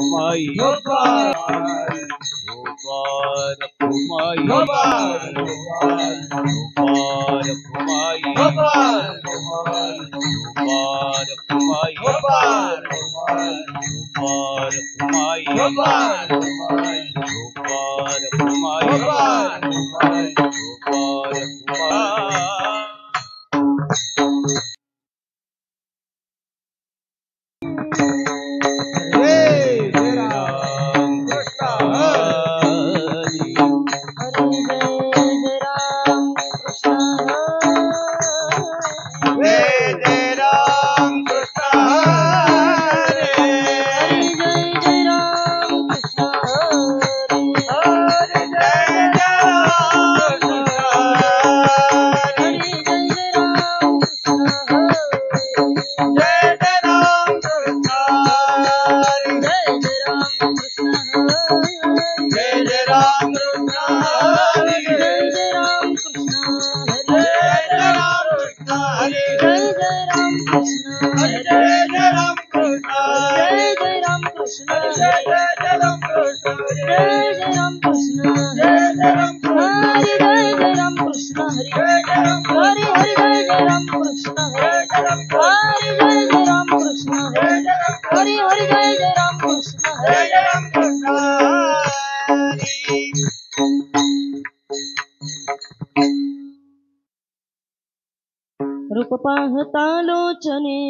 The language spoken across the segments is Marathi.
कुमाई गोपाल कुमाई गोपाल कुमाई गोपाल कुमाई गोपाल कुमाई गोपाल कुमाई रूप पाहता लोचने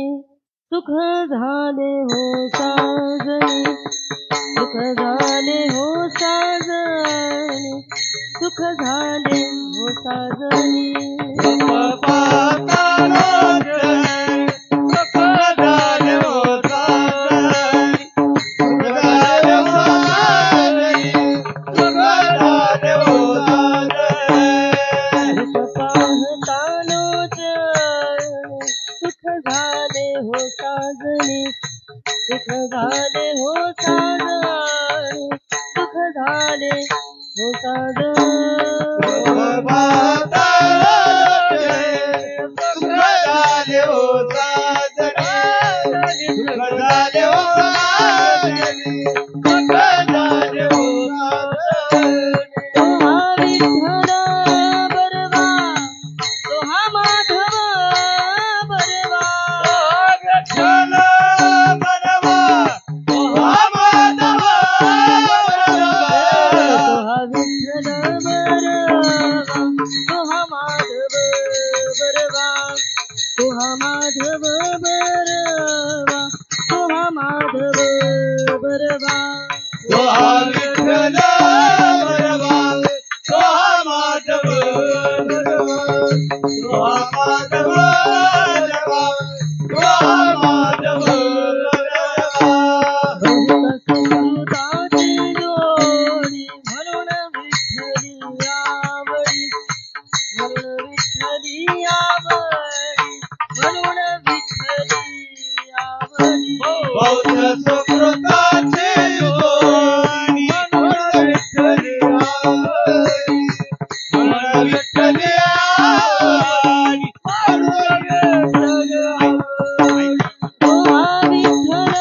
सुख झाले हो साजणे, सुख झाले हो साजणे, सुख झाले हो साजणे. रूप पाहता लोचने सुख झाले हो साजणे, सुख झाले हो साजणे, सुख झाले हो साजणे. रूप पाहता सुख झाले हो साजणे, सुख झाले हो साजणे, सुख झाले हो साजणे. रूप पाहता लोचने सुख झाले हो साजणे, सुख झाले हो साजणे, सुख झाले हो साजणे. तो हा विठ्ठल बरवा, तो हा माधव बरवा, विठ्ठल बरवा, तो हा माधव बरवा. तो हा विठ्ठल बरवा, तो हा माधव बरवा, तो हा माधव बरवा, तो हा माधव बरवा. तो हा विठ्ठल बरवा, तो हा माधव बरवा, तो हा माधव बरवा, तो हा माधव बरवा. बहुत सुकृताची जोडी म्हणून विठ्ठली आवडी, म्हणून विठ्ठली आवडी, म्हणून विठ्ठली आवडी. बहुत सुकृताची जोडी म्हणून विठ्ठली आवडी, म्हणून विठ्ठली आवडी, म्हणून विठ्ठली आवडी. तो हा विठ्ठल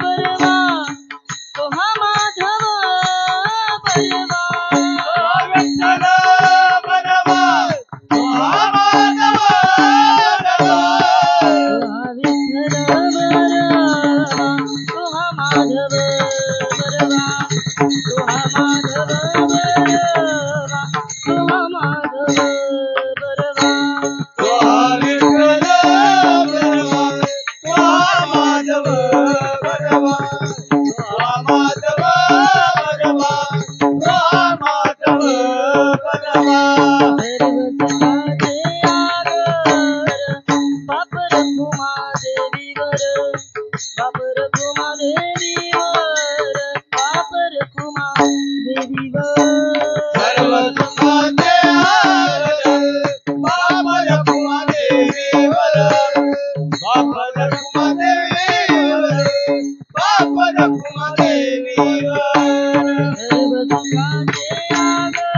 बरवा, तो हा माधव बरवा, विठ्ठल बरवा, तो हा माधव बरवा. तो हा विठ्ठल बरवा, तो हा माधव बरवा, तो हा माधव बरवा, तो हा माधव बरवा. तो हा विठ्ठल बरवा, तो हा माधव बरवा, तो हा माधव बरवा, तो हा माधव बरवा. सर्वसुखाचे आगर बाप रखुमादेवीवर, बाप रखुमादेवीवर, बाप रखुमादेवीवर. सर्व सुखाचे आगर बाप रखुमादेवीवर, बाप रखुमादेवीवर, बाप रखुमादेवीवर. सर्व सुखाचे आगर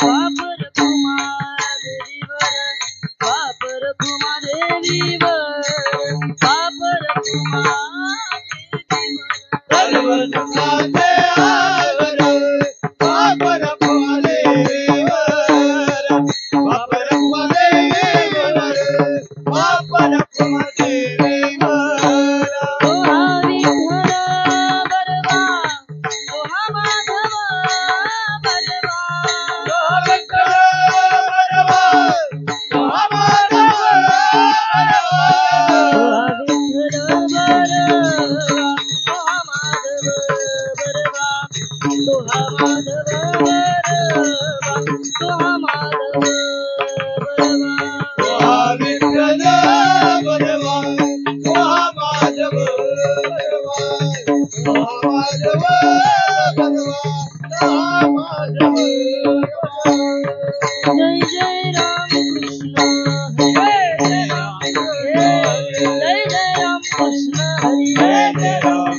बाप रखुमादेवीवर, बाप रखुमादेवीवर, बाप रखुमादेवीवर. सर्व सुखाचे आवर बाप रखुमादेवीवर बाप रखुमादेवीवर बाप रखुमादेवीवर सोहा विठ्ठल बरवा सोहा माधव बरवा सोहा विठ्ठल बरवा सोहा माधव बरवा सोहा विठ्ठल बरवा सोहा माधव बरवा सोहा माधव बरवा सोहा माधव बरवा सोहा विठ्ठल बरवा सोहा माधव बरवा सोहा माधव बरवा सोहा माधव जय जय राम कृष्ण हरी जय जय राम कृष्ण हरी जय जय राम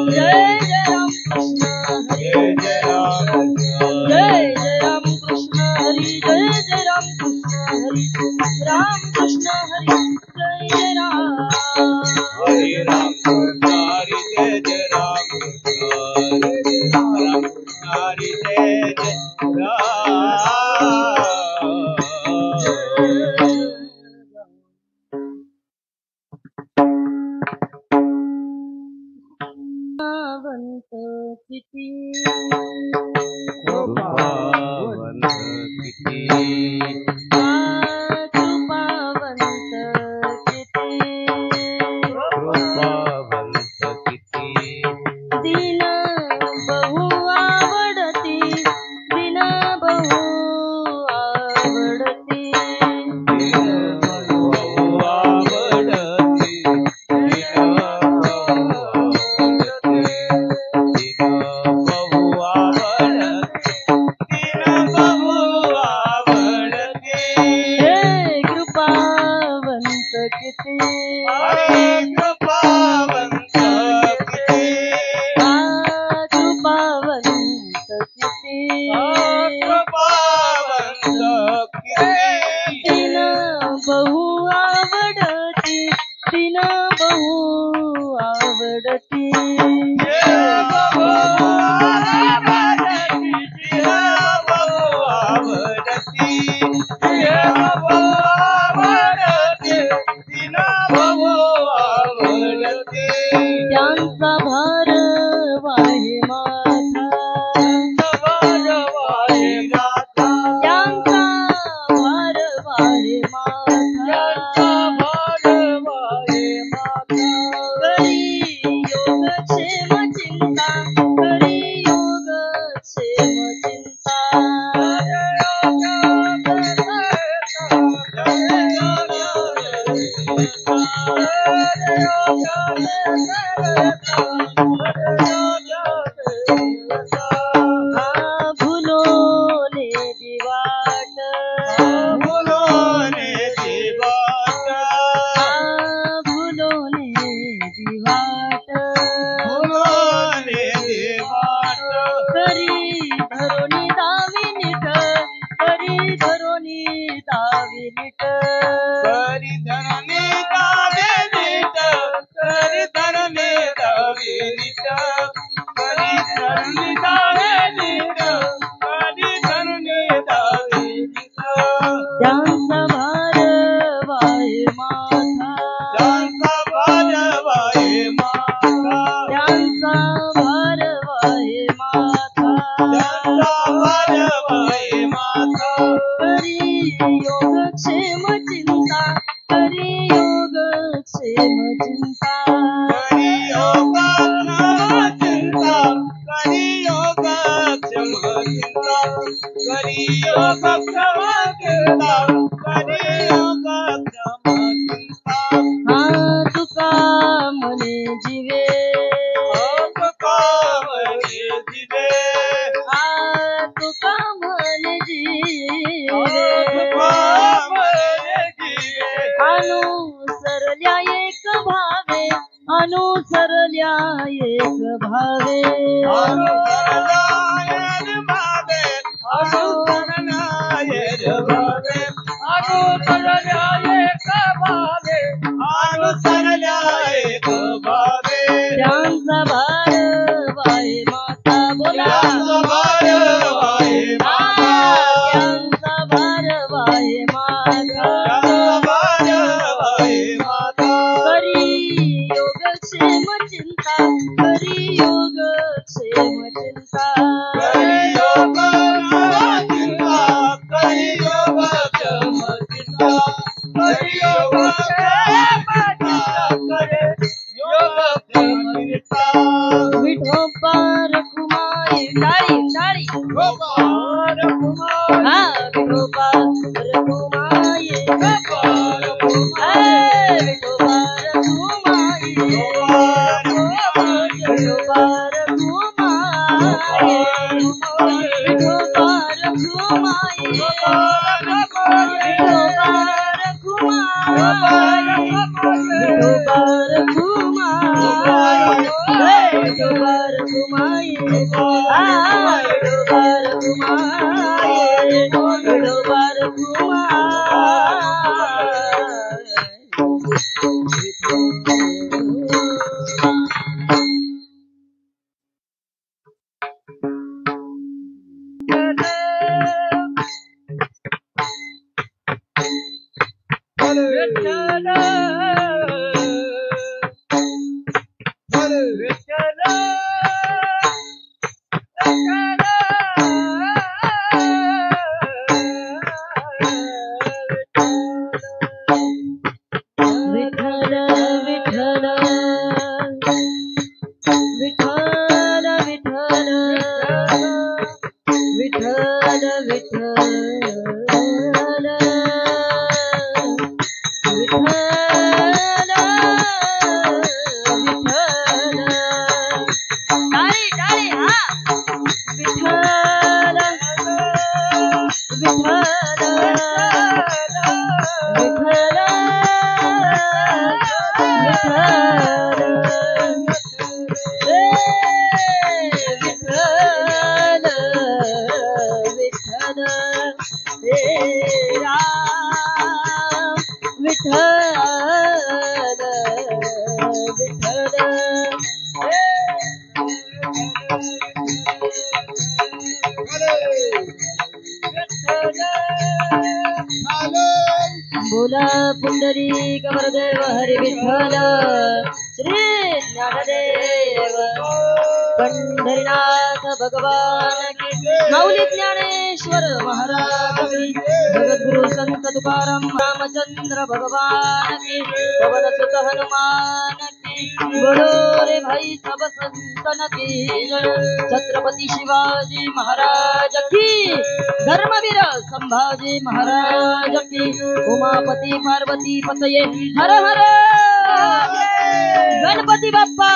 जय जय राम कृष्ण हरी जय जय राम जय जय राम कृष्ण हरी जय जय राम कृष्ण हरी राम कृष्ण हरी जय जय राम हरे राम कृष्ण हरे जय जय राम कृष्ण राम कृष्ण हरे जय जय कृपावंत किती कृपावंत किती कृपावंत किती कृपावंत किती दीन बहु आवडती दीन बहु आवडती हे कृपावंत किती कृपावंत किती दीन बहु आवडती दीन बहु आवडती त्यांचा भार वाहे माथा त्यांचा भार वाहे माथा करी योग क्षेम चिंता करी योग क्षेम चिंता भूलो ने दिवाट भूलो ने दिवाट करी धरोनी दावी निट करी धरोनी दावी निट त्यांचा भार वाहे माथा त्यांचा भार वाहे माथा करी योग क्षेम चिंता करी योग क्षेम चिंता हा तुका मने जीवे हा तुका मने जीवे अनुसरल्या एक भावे अनुसरल्या एक भावे त्यांचा भार बोला पुंडरीक वरदेव हरी विठ्ठल श्री ज्ञानदेव पंढरीनाथ भगवान की माऊली ज्ञानेश्वर महाराज की जगद्गुरु संत तुकाराम रामचंद्र भगवान की पवन सुत हनुमान की बोलो रे भाई सब संतन की छत्रपति शिवाजी महाराज की धर्मवीर संभाजी महाराज की उमापति पार्वती पतये हर हर गणपति बाप्पा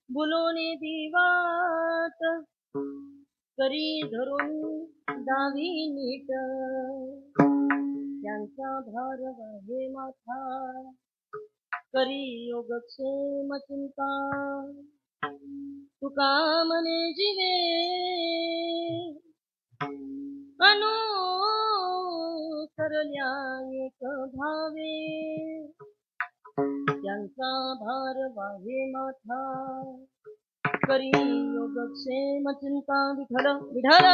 बोलोने दिवात करी धरून दावी नीट त्यांचा भार वाहे माथा करी योगक्षेम चिंता तुका मने जीवे अनुसरल्या एक भावे त्यांचा भार वाहे माथा करी योगक्षेम चिंता विठ्ठल विठ्ठल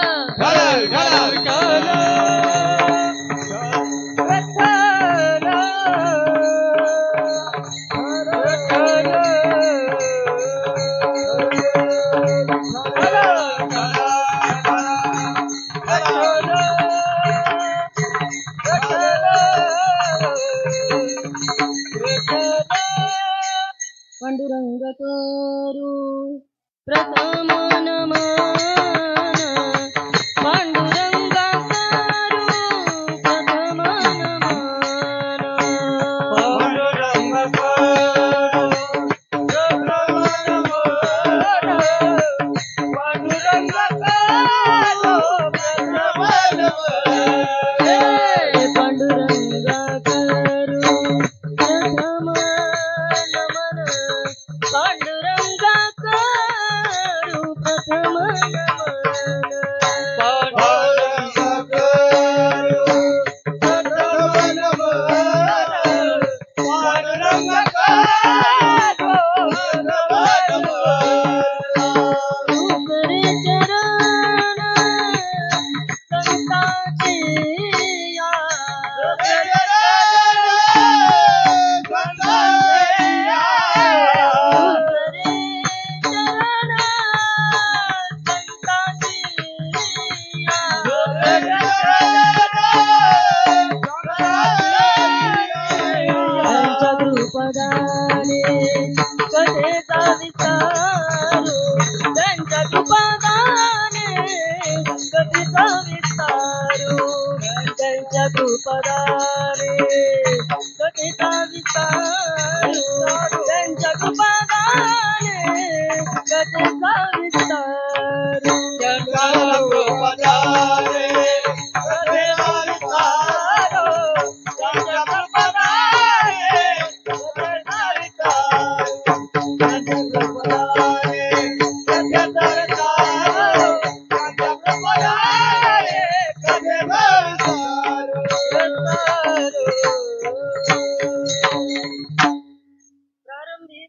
पांडुरंग करू प्रथम नमन पांडुरंग करू प्रथम नमन पांडुरंग करू प्रथम नमन पांडुरंग करू प्रथम नमन पांडुरंग करू प्रथम पांडुरंगा करू प्रथम नमन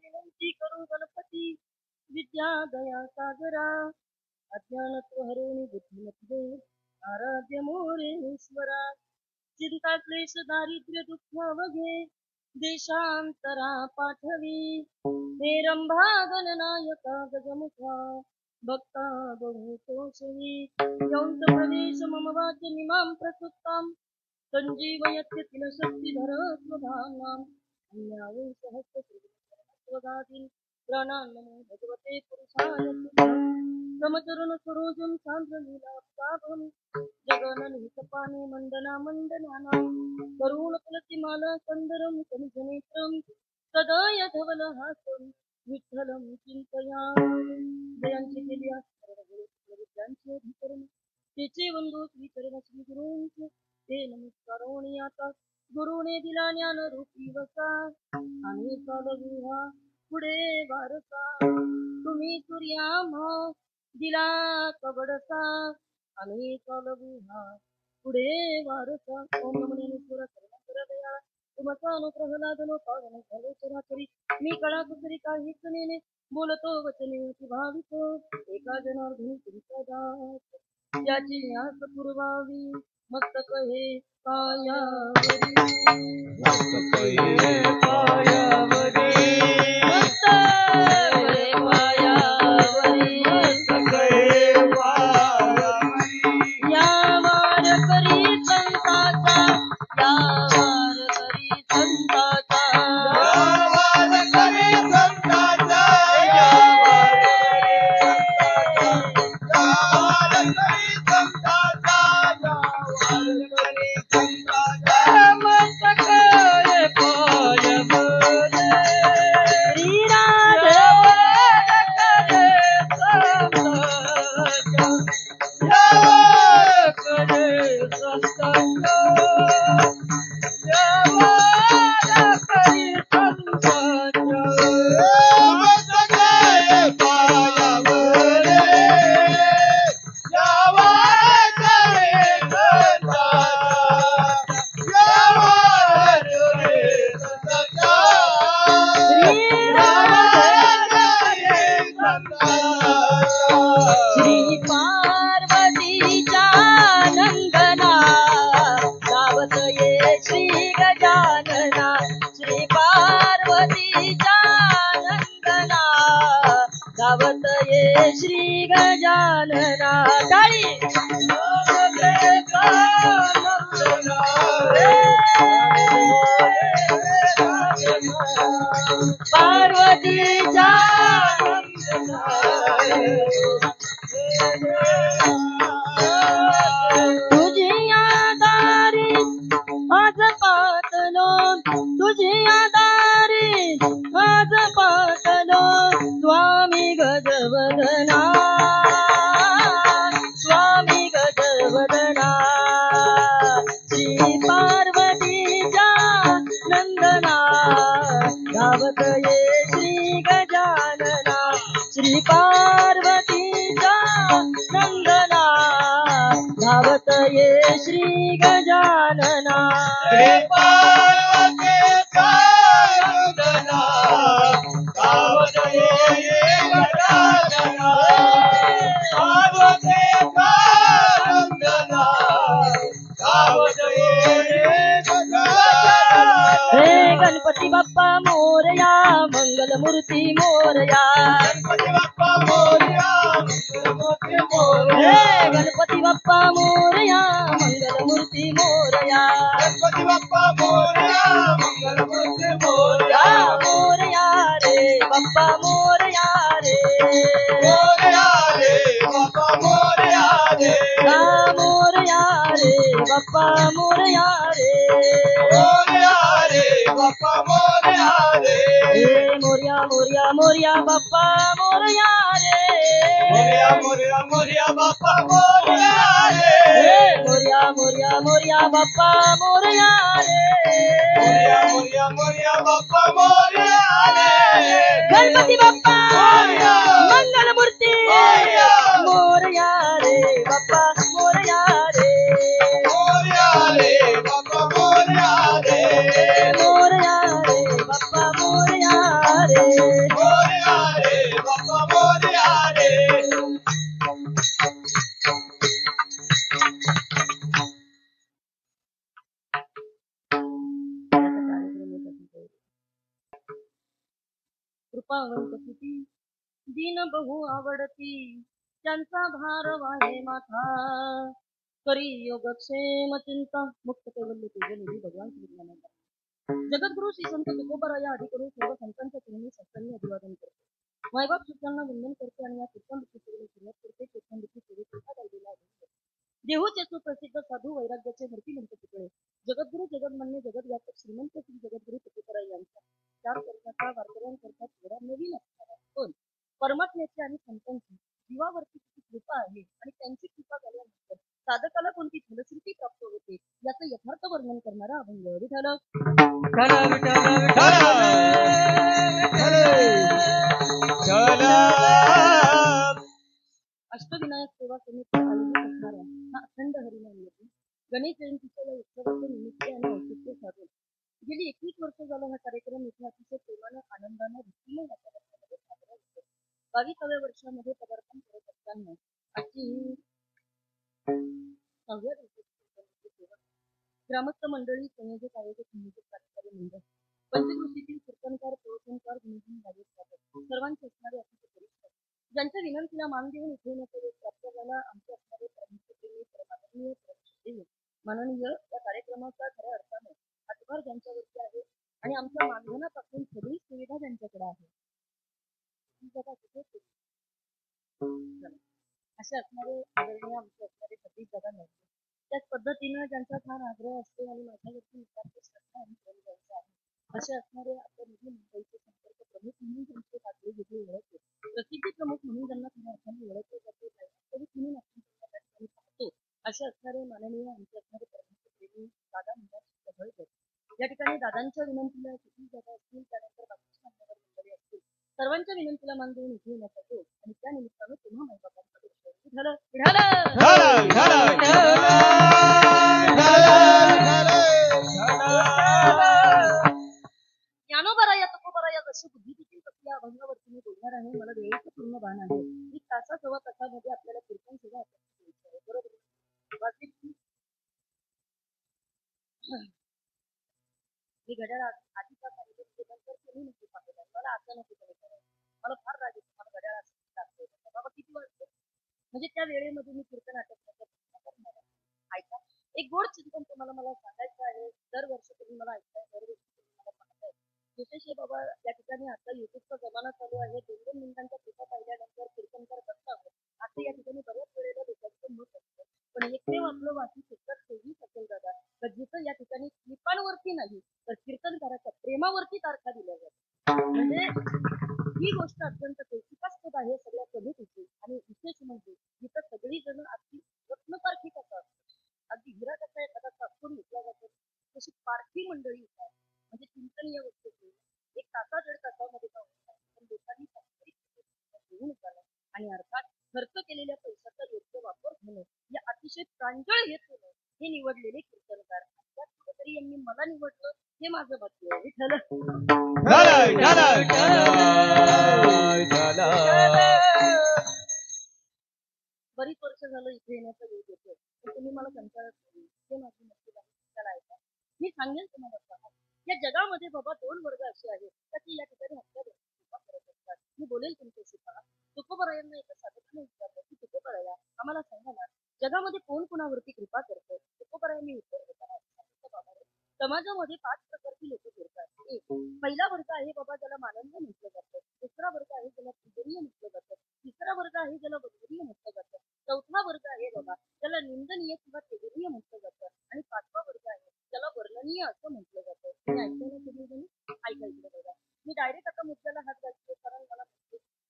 विनंती करू गणपती विद्या दया सागरा अज्ञानत्व हरवणी बुद्धिमत्ते आराध्य मोरेश्वरा चिंता क्लेश दारिद्र्य दुःख वघे देशांतरा पाठवी हे रंभा गणनायका गजमुखा भक्ता बहुतोषवी यौंत प्रवेश मम वाच मिमां प्रसुप्तां संजीवयत्य किल शक्तिधर स्वधानाम् अन्यावै सहस्रकृतस्वगादीन् प्राणान् नमो भगवते पुरुषाय समचरण सरोजं सान्द्रलीलाप्ताभं जगननिहितपाने मण्डना मण्डनानां करुणतुलसीमाला सुन्दरं कनिजनेत्रं सदा यधवलहासं विठ्ठलं चिन्तयामि जयांची केली विद्यांचे अधिकरण तेचे वंदो श्रीचरण श्री गुरूंचे ते नमस्कारोणी आता गुरुने दिला ज्ञान रूपी वसा आणि कालविहा पुढे वारसा तुम्ही सूर्याम्हा दिला कवडसा आणि कालविहा पुढे वारसा ओम नमो ज्ञानेश्वर सर्वदया तुमचा प्रहलादनो पावन झाले चराचरी मी कळा कुसरी काहीच नेने बोलतो वचने भावितो एका जनार्दनी तुमचा दास याची न्यास पुरवावी मस्तक हे पायावरी मस्तक हे पायावरी मस्तक हे पायावरी मस्तक हे पायावरी या वार करी संताचा या वार करी संताचा श्री गजानना टाळी पार्वतीचा तुझी दारी आज पातलो तुझी दारी आज पातलो स्वामी गजवदना स्वामी गजवदना श्री पार्वतीचा नंदना धावत ये श्री गजानना श्री पार्वतीचा नंदना धावत ये श्री गजानना श्री पार्वतीचा नंदना धावत ये गजानना पार्वतीचा नंदना धावत ये गजानना हे गणपती बाप्पा मोरया मंगलमूर्ती मोरया गणपती बाप्पा मोरया मंगलमूर्ती मोरया हे गणपती बाप्पा मोरया मंगलमूर्ती मोरया गणपती बाप्पा मोरया मंगलमूर्ती मोरया मोरया रे बाप्पा मोरया रे मोरया रे बाप्पा मोरया रे मोरया रे बाप्पा मोरया रे मोरया रे बाप्पा मोरया रे मोरया मोरया मोरया बाप्पा मोरया रे मोरया मोरया मोरया बाप्पा मोरया रे मोरया मोरया मोरया बाप्पा मोरया रे मोरया मोरया मोरया बाप्पा मोरया रे गणपती बाप्पा मोरया मंगलमूर्ती मोरया मोरया रे बाप्पा मोरया रे मोरया रे बाप्पा मोरया रे मोरया रे बाप्पा मोरया रे कृपावंत किती दीन बहु आवडती त्यांचा भार वाहे माथा करी योगक्षेम चिंता मुक्त कैवल्य तेजनिधी भगवान श्री ज्ञानदेव जगद्गुरु श्री संत तुकोबराया अधिकरून सर्व संतांच्या चरणी सत्यांनी अभिवादन करते मायबाप सुतांना वंदन करते आणि या कीर्तनदुखी सेवेला सुरुवात करते कीर्तनदुखी सेवेचा गायलेला आहे देहूचे सुप्रसिद्ध साधू वैराग्याचे मूर्तिमंत पुतळे जगद्गुरु जगन्मान्य जगद्व्यापक श्रीमंत श्री जगद्गुरु तुकोबराय यांचा चार वर्षाचा वारकऱ्यांकरता थोडा नवीन असणारा पण परमात्म्याची आणि संतांची जीवावरती किती कृपा आहे आणि त्यांची कृपा झाल्यानंतर साधकाला कोणती फलश्रुती प्राप्त होते याचं यथार्थ वर्णन करणारा अभंग विठ्ठल अष्टविनायक सेवा समिती आयोजित असणाऱ्या हा अखंड हरिनाम गणेश जयंतीच्या या उत्सवाचे निमित्त आणि औचित्य साधून गेली 21 वर्ष झालं हा कार्यक्रम इथे अतिशय प्रेमानं आनंदानं भक्तीमय वातावरणामध्ये साजरा होतो 22व्या वर्षामध्ये पदार्पण करत असताना आजची 6व्या दिवसाची सेवा ग्रामस्थ मंडळी संयोजक आयोजक नियोजक कार्यकारी मंडळ पंचकृषीतील कीर्तनकार प्रवचनकार गुणगुण गायक साधक सर्वांचे असणारे अतिशय परिश्रम ज्यांच्या विनंतीला मान देऊन इथे येण्याचा प्राप्त झाला आमचे असणारे परमप्रेमी परमात्मीय परमश्रेय माननीय या कार्यक्रमाचा खऱ्या अर्थाने हातभार ज्यांच्यावरती आहे आणि आमच्या मानधनापासून सगळी सुविधा ज्यांच्याकडे आहे असे असणारे आदरणीय आमचे असणारे सतीश दादा नव्हते त्याच पद्धतीनं ज्यांचा फार आग्रह असतो आणि माझ्यावरती विचारते श्रद्धा आणि प्रेम ज्यांचा आहे असे असणारे आपल्या निधी मुंबईचे संपर्क प्रमुख म्हणून त्यांचे पातळी जिथे ओळखते प्रसिद्धी प्रमुख म्हणून ज्यांना खऱ्या अर्थाने ओळखले जाते वास्तविक म्हणून आपण त्यांना त्या ठिकाणी पाहतो असे असणारे माननीय आमचे असणारे परमप्रेमी दादा म्हणतात सगळकर या ठिकाणी दादांच्या विनंतीला किती जागा असतील त्यानंतर बाकीच्या मान्यवर मंडळी असतील सर्वांच्या विनंतीला मान देऊन इथे येण्यात येतो आणि त्या निमित्तानं पुन्हा मायबापांचा ज्ञानोबराया तुकोबराया जशी बुद्धी देखील तशी या अभंगावरती मी बोलणार आहे मला वेळेचं पूर्ण भान आहे मी तासा सव्वा तासामध्ये आपल्याला कीर्तन सुद्धा आहे बरोबर मी घड्याळ आधीचा नक्की पाहिजे मला आता नको करायचं मला फार राग येतो मला घड्याळ लागतो बाबा किती वाजतं म्हणजे त्या वेळेमध्ये मी कीर्तन आटोपण्याचा ऐका एक गोड चिंतन तुम्हाला मला सांगायचं आहे दरवर्षी तुम्ही मला ऐकताय दरवर्षी तुम्ही मला पाहताय विशेष बाबा या ठिकाणी आता युट्यूबचा जमाना चालू आहे 2-2 मिनिटांच्या कृपा पाहिल्यानंतर कीर्तनकार बसतात आता या ठिकाणी बऱ्याच वेळेला लोकांचं मत असतं पण एकमेव आपलं वाची चित्रक ठेवलीच असेल दादा तर जिथं या ठिकाणी कृपांवरती नाही तर कीर्तनकाराच्या प्रेमावरती तारखा दिल्या जातात म्हणजे ही गोष्ट अत्यंत कौतुकास्पद आहे सगळ्या पद्धतीची आणि विशेष म्हणजे जिथं सगळी जण अगदी रत्नपारखी कसा अगदी हिरा कसा एखादा तात्पूर घेतला जातो तशी पारखी मंडळी होतात म्हणजे चिंतनीय वस्तू एक तासा 1.5 तासामध्ये जाऊन पण लोकांनी घेऊन जाणं आणि अर्थात खर्च केलेल्या पैशाचा योग्य वापर होणं या अतिशय प्रांजळ हेतून हे निवडलेले कीर्तनकार त्यात कुठेतरी यांनी मला निवडलं हे माझं भाग्य विठ्ठल बरीच वर्ष झालं इथे येण्याचा वेळ येतो पण तुम्ही मला कंटाळत नाही हे माझी नक्की त्याला ऐका मी सांगेन तुम्हाला या जगामध्ये बाबा 2 वर्ग असे आहेत की या ठिकाणी आपल्या कृपा करत असतात मी बोलेल तुमच्याशी पहा तुकोबरायांना एका साधकाने विचारलं की तुकोबराया आम्हाला सांगा ना जगामध्ये कोण कुणावरती कृपा करतं तुकोबरायांनी उत्तर देताना समाजामध्ये 5 प्रकारची लोक फिरतात एक पहिला वर्ग आहे बाबा ज्याला माननीय म्हटलं जातं दुसरा वर्ग आहे ज्याला पूजनीय म्हटलं जातं तिसरा वर्ग आहे ज्याला वंदनीय म्हटलं जातं चौथा वर्ग आहे बाबा त्याला निंदनीय किंवा तेजनीय म्हटलं जातं आणि 5वा वर्ग आहे त्याला वर्णनीय असं म्हटलं जातं ऐकायचं बघा मी डायरेक्ट आता मुद्द्याला हात घालतो कारण मला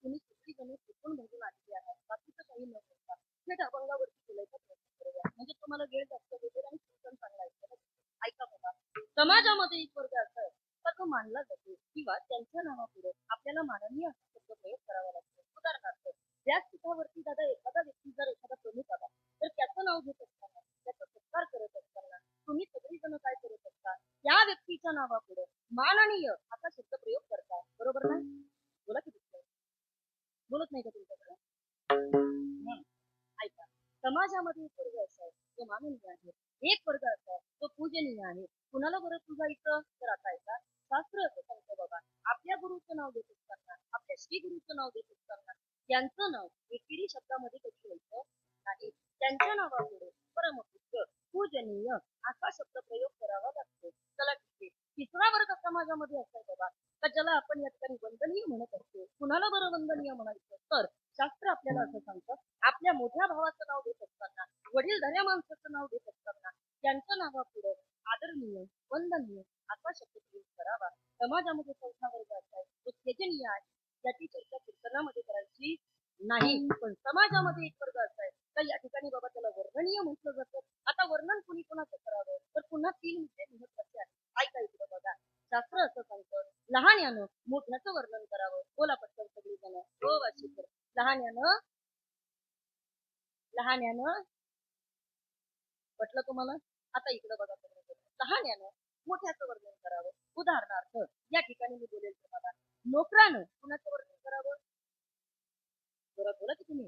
तुम्ही सगळी जण चुकून भरून आलेली आहात बाकीचं काही न करता थेट अभंगावरती बोलायचा प्रयत्न करूया म्हणजे तुम्हाला वेळ जास्त भेटेल आणि कीर्तन चांगला ऐकायला ऐका बघा समाजामध्ये एक वर्ग असा आहे तर तो मानला जातो किंवा त्यांच्या नावापुढे आपल्याला माननीय असा शब्द प्रयोग करावा लागतो उदाहरणार्थ व्यासपीठावरती दादा एखादा व्यक्ती जर एखादा प्रमुख आला तर त्याचं नाव घेत असताना त्याचा सत्कार करत असताना तुम्ही सगळी जण काय करत असता त्या व्यक्तीच्या नावापुढे माननीय असा शब्द प्रयोग करता बरोबर ना बोला की बोलत नाही का तुमच्याकडे ऐका समाजामध्ये एक वर्ग असा आहे जो माननीय आहे एक वर्ग असा आहे तो पूजनीय आहे कुणाला बरं पूजायचं तर आता ऐका शास्त्र असं सांगतो बाबा आपल्या गुरुचं नाव घेत असताना श्री गुरुचं नाव देत असताना त्यांचं नाव एकेरी शब्दामध्ये कधी व्हायचं नाही. त्यांच्या नावापुढे परमपूज्य पूजनीय असा शब्द प्रयोग करावा लागतो. चला ठीक आहे, तिसरा वर्ग समाजामध्ये असाय बाबा का ज्याला आपण या ठिकाणी वंदनीय म्हणत असतो. कुणाला बरं वंदनीय म्हणायचं तर शास्त्र आपल्याला असं सांगतं, आपल्या मोठ्या भावाचं नाव देत असताना, वडीलधाऱ्या माणसाचं नाव देत असताना त्यांच्या नावापुढे आदरणीय वंदनीय असा शब्द प्रयोग करावा. समाजामध्ये चौथा वर्ग असा आहे तो त्यजनीय आहे, त्याची चर्चा कीर्तनामध्ये करायची नाही. पण समाजामध्ये एक वर्ग असा आहे तर या ठिकाणी बाबा त्याला वर्णनीय म्हटलं जातं. आता वर्णन कुणी कोणाचं करावं तर पुन्हा 3 मुद्दे महत्वाचे आहेत. ऐका इकडे बघा, शास्त्र असं सांगतं लहान्यानं मोठ्याचं वर्णन करावं. बोला पटकन सगळी जण हो वाचित. लहान्यानं पटलं तुम्हाला? आता इकडे बघा, लहान्यानं मोठ्याचं वर्णन करावं. उदाहरणार्थ या ठिकाणी मी बोलेल तुम्हाला, नोकरानं कुणाचं वर्णन करावं? बोला की तुम्ही.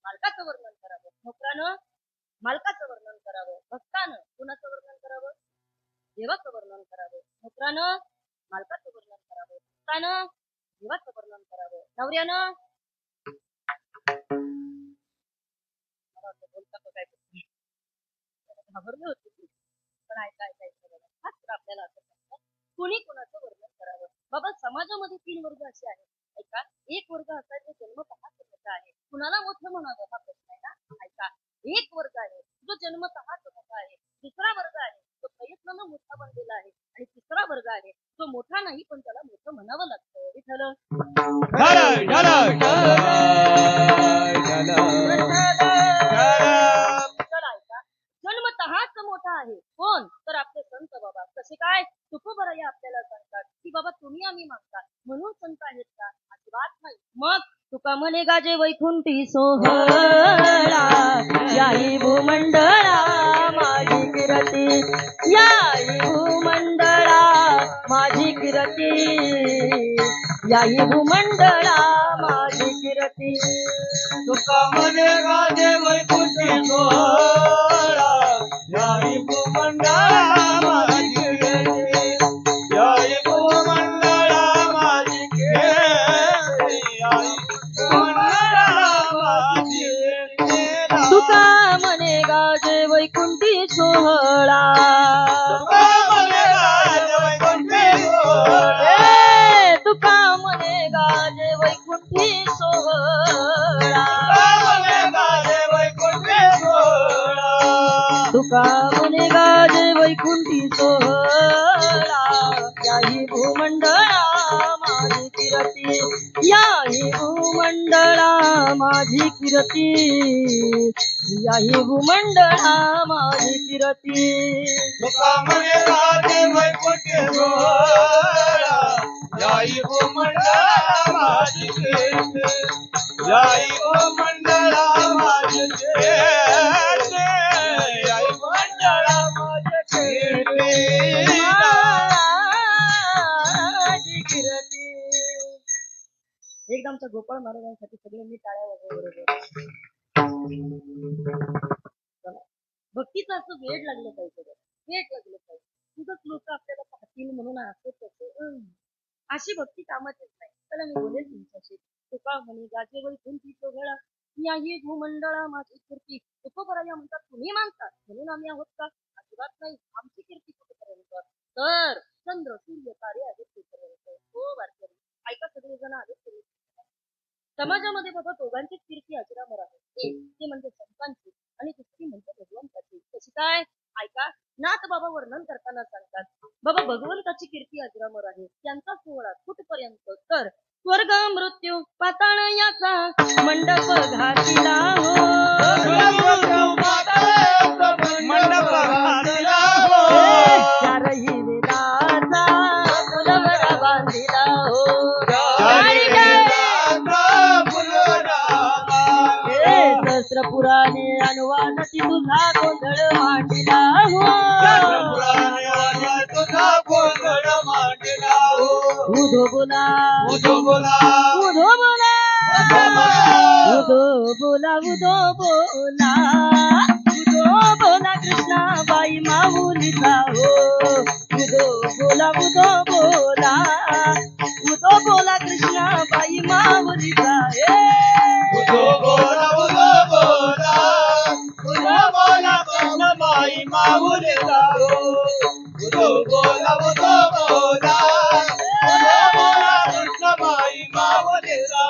मालकाचं वर्णन करावं. नोकरानं मालकाचं वर्णन करावं. भक्तानं कुणाचं वर्णन करावं? देवाचं वर्णन करावं. नोकरानं मालकाचं वर्णन करावं. भक्तानं देवाचं वर्णन करावं. नवऱ्यानं बोलता काय घाबरले होते ती. पण ऐकायचं शास्त्र आपल्याला असं सांगतं कुणी कुणाचं वर्णन करावं. बाबा समाजामध्ये 3 वर्ग असे आहेत. ऐका, एक वर्ग असा आहे जो जन्मतः मोठा आहे. कुणाला मोठं म्हणावं हा प्रश्न आहे ना. ऐका, एक वर्ग आहे जो जन्मतः मोठा आहे. दुसरा वर्ग आहे तो प्रयत्नानं मोठा बनलेला आहे. आणि तिसरा वर्ग आहे जो मोठा नाही पण त्याला मोठं म्हणावं लागतं. विठ्ठल जन्मतःच मोठा आहे कोण तर आपले संत बाबा. कसे काय? तुकोबराया आपल्याला सांगतात की बाबा तुम्ही आम्ही मागता म्हणून संत आहेत का? अजिबात नाही. मग तुका म्हणे गाजे वैकुंठी सोहळा, याही भूमंडळा माझी कीर्ती, याही भूमंडळा माझी कीर्ती, याही भूमंडळा माझी कीर्ती. तुका म्हणे गाजे वैकुंठी सोहळा, याही भूमंडळा माझी कीर्ती, याही भूमंडळा माझी कीर्ती, याही भूमंडळा माझी कीर्ती. तुका म्हणे गाजे वैकुंठी सोहळा, तुका म्हणे गाजे वैकुंठी सोहळा, तुका म्हणे गाजे वैकुंठी सोहळा, तुका म्हणे गाजे वैकुंठी सोहळा, याही भूमंडळा माझी कीर्ती, याही भूमंडळा माझी कीर्ती, याही भूमंडळा माझी कीर्ती. तुका म्हणे गाजे वैकुंठी सोहळा, याही भूमंडळा माझी कीर्ती, याही भूमंडळा माझी कीर्ती, याही भूमंडळा माझी कीर्ती, माझी कीर्ती. एकदमचा गोपाळ महाराजांसाठी सगळ्यांनी टाळ्या वाजवा. भक्तीचं असं वेळ लागलं पाहिजे, वेळ लागलं पाहिजे. तुझंच लोक आपल्याला पाहतील म्हणून असं तसं अशी भक्ती कामात येत नाही. चला मी बोलेल तुमच्याशी. तुका म्हणे गाजे वैकुंठी सोहळा, याही भूमंडळा माझी कीर्ती. तुकोबराया म्हणतात तुम्ही मानतात म्हणून आम्ही आहोत का? अजिबात नाही. आमची कीर्ती कुठेपर्यंत तर चंद्र सूर्य तारे आहेत तिथपर्यंत. हो वारकरी ऐका, सगळे जण आहेत. समाजामध्ये बाबा दोघांचीच कीर्ती अजरामर आहे. एक ते म्हणजे संतांची आणि दुसरी म्हणजे भगवंताची. कशी काय? ऐका, नाथ बाबा वर्णन करताना सांगतात बाबा भगवंताची कीर्ती अजरामर आहे. त्यांचा सोहळा कुठपर्यंत तर स्वर्ग मृत्यू पाताळ याचा मंडप घातिला हो, मंडप घातिला हो, चारही वेदाचा फुलवरा बांधिला हो, सहस्र पुराणे अनुवादाची तुझा गोंधळ मांडला हो, तुझा गोंधळ मांडला हो. उधो बोला उधो बोला, उधो बोला, उधो बोला, उधो बोला, उधो बोला कृष्णाबाई माऊलीचा हो, उधो बोला, उधो बोला, उधो बोला कृष्णाबाई माऊलीचा. माऊलीचा उदो बोला उदो बोला उदो बोला कृष्ण बाई माऊलीचा उदो बोला उदो बोला उदो बोला कृष्ण बाई माऊलीचा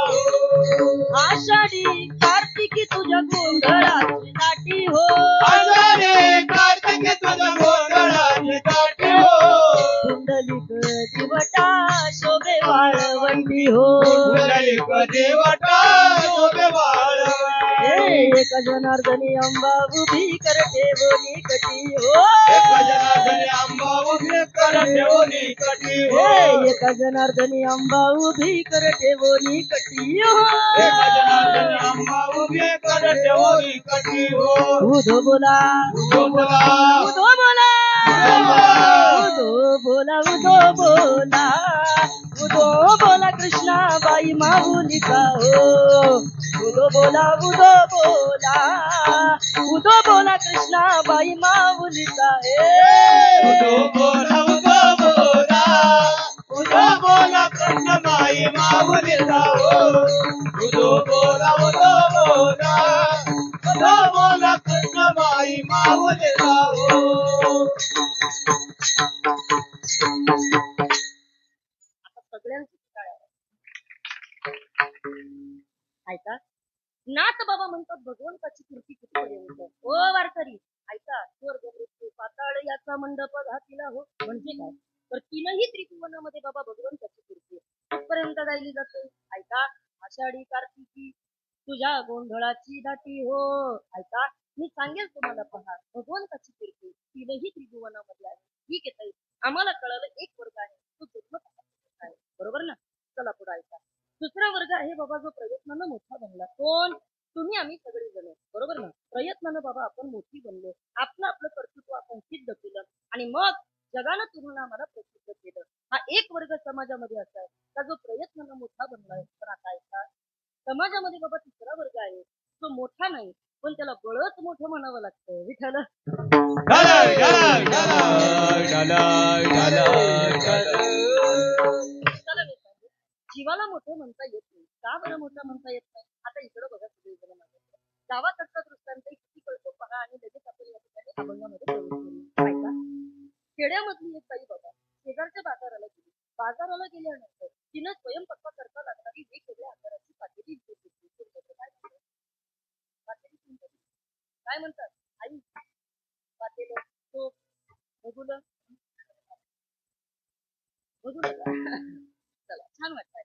आषाढी कार्तिकी तुझ्या गोंधळाची दाटी हो आषाढी कार्तिकी तुझ्या गोंधळाची दाटी हो कुंडलिक दिवटा शोभे वाळवंटी हो कुंडलिक देवता शोभे वाळवंटी एक जनार्दनी अंबा उभी करते बोनी कटी हो एक जनार्दनी अंबा उभी करते बोनी कटी हो एक जनार्दनी अंबा उभी करते बोनी कटी हो एक जनार्दनी अंबा उभी करते बोनी कटी हो उधो बोला उदो बोला उधो बोला उधो बोला उधो बोला उधो बोला कृष्णा बाई माऊलीचा हो उधो बोला उधो बोला उधो बोला कृष्णा बाई माऊलीचा उदो बोला उदो बोला उदो बोला कृष्ण बाई माऊलीचा उदो बोला उदो बोला उदो बोला कृष्ण बाई माऊलीचा सगळ्यांची काय ऐका नाथ बाबा म्हणतात भगवंताची कीर्ती कितीपर्यंत हो वारकरी ऐका स्वर्ग मृत्यू पाताळ याचा मंडप घातिला हो म्हणजे काय तर तीनही त्रिभुवनामध्ये बाबा भगवंताची कीर्ती कुठपर्यंत गायली जाते ऐका आषाढी कार्तिकी तुझ्या गोंधळाची दाटी हो ऐका मी सांगेल तुम्हाला पहा भगवंताची कीर्ती तीनही त्रिभुवनामध्ये आहे ठीक आहे ताई आम्हाला कळालं एक वर्ग आहे तो जन्म आहे बरोबर ना चला पुढे ऐका दुसरा वर्ग आहे बाबा जो प्रयत्नानं मोठा बनला कोण तुम्ही आम्ही सगळे जण बरोबर ना प्रयत्नानं बाबा आपण मोठी बनलो आपलं आपलं कर्तृत्व आपण सिद्ध केलं आणि मग जगानं तुम्हाला आम्हाला प्रसिद्ध केलं हा एक वर्ग समाजामध्ये असा आहे का जो प्रयत्नानं मोठा बनलाय पण आता ऐका समाजामध्ये बाबा तिसरा वर्ग आहे जो मोठा नाही पण त्याला बळच मोठं म्हणावं लागतं विठाला चला मी सांगू जीवाला मोठं म्हणता येत नाही का बरं मोठं म्हणता येत नाही आता इकडं बघा सगळीकडे माझ्या गावाकडचा दृष्टांत किती कळतो पहा आणि लगेच आपण या ठिकाणी अभंगामध्ये प्रवेश करू ऐका खेड्यामधली एक बाई बाबा शेजारच्या बाजाराला गेल्यानंतर तिनं स्वयंपाक करता लागणारी वेगवेगळ्या आकाराची पातेली विकत घेतली काय म्हणतात आई पातेलं तो बघूला चला छान वाटतंय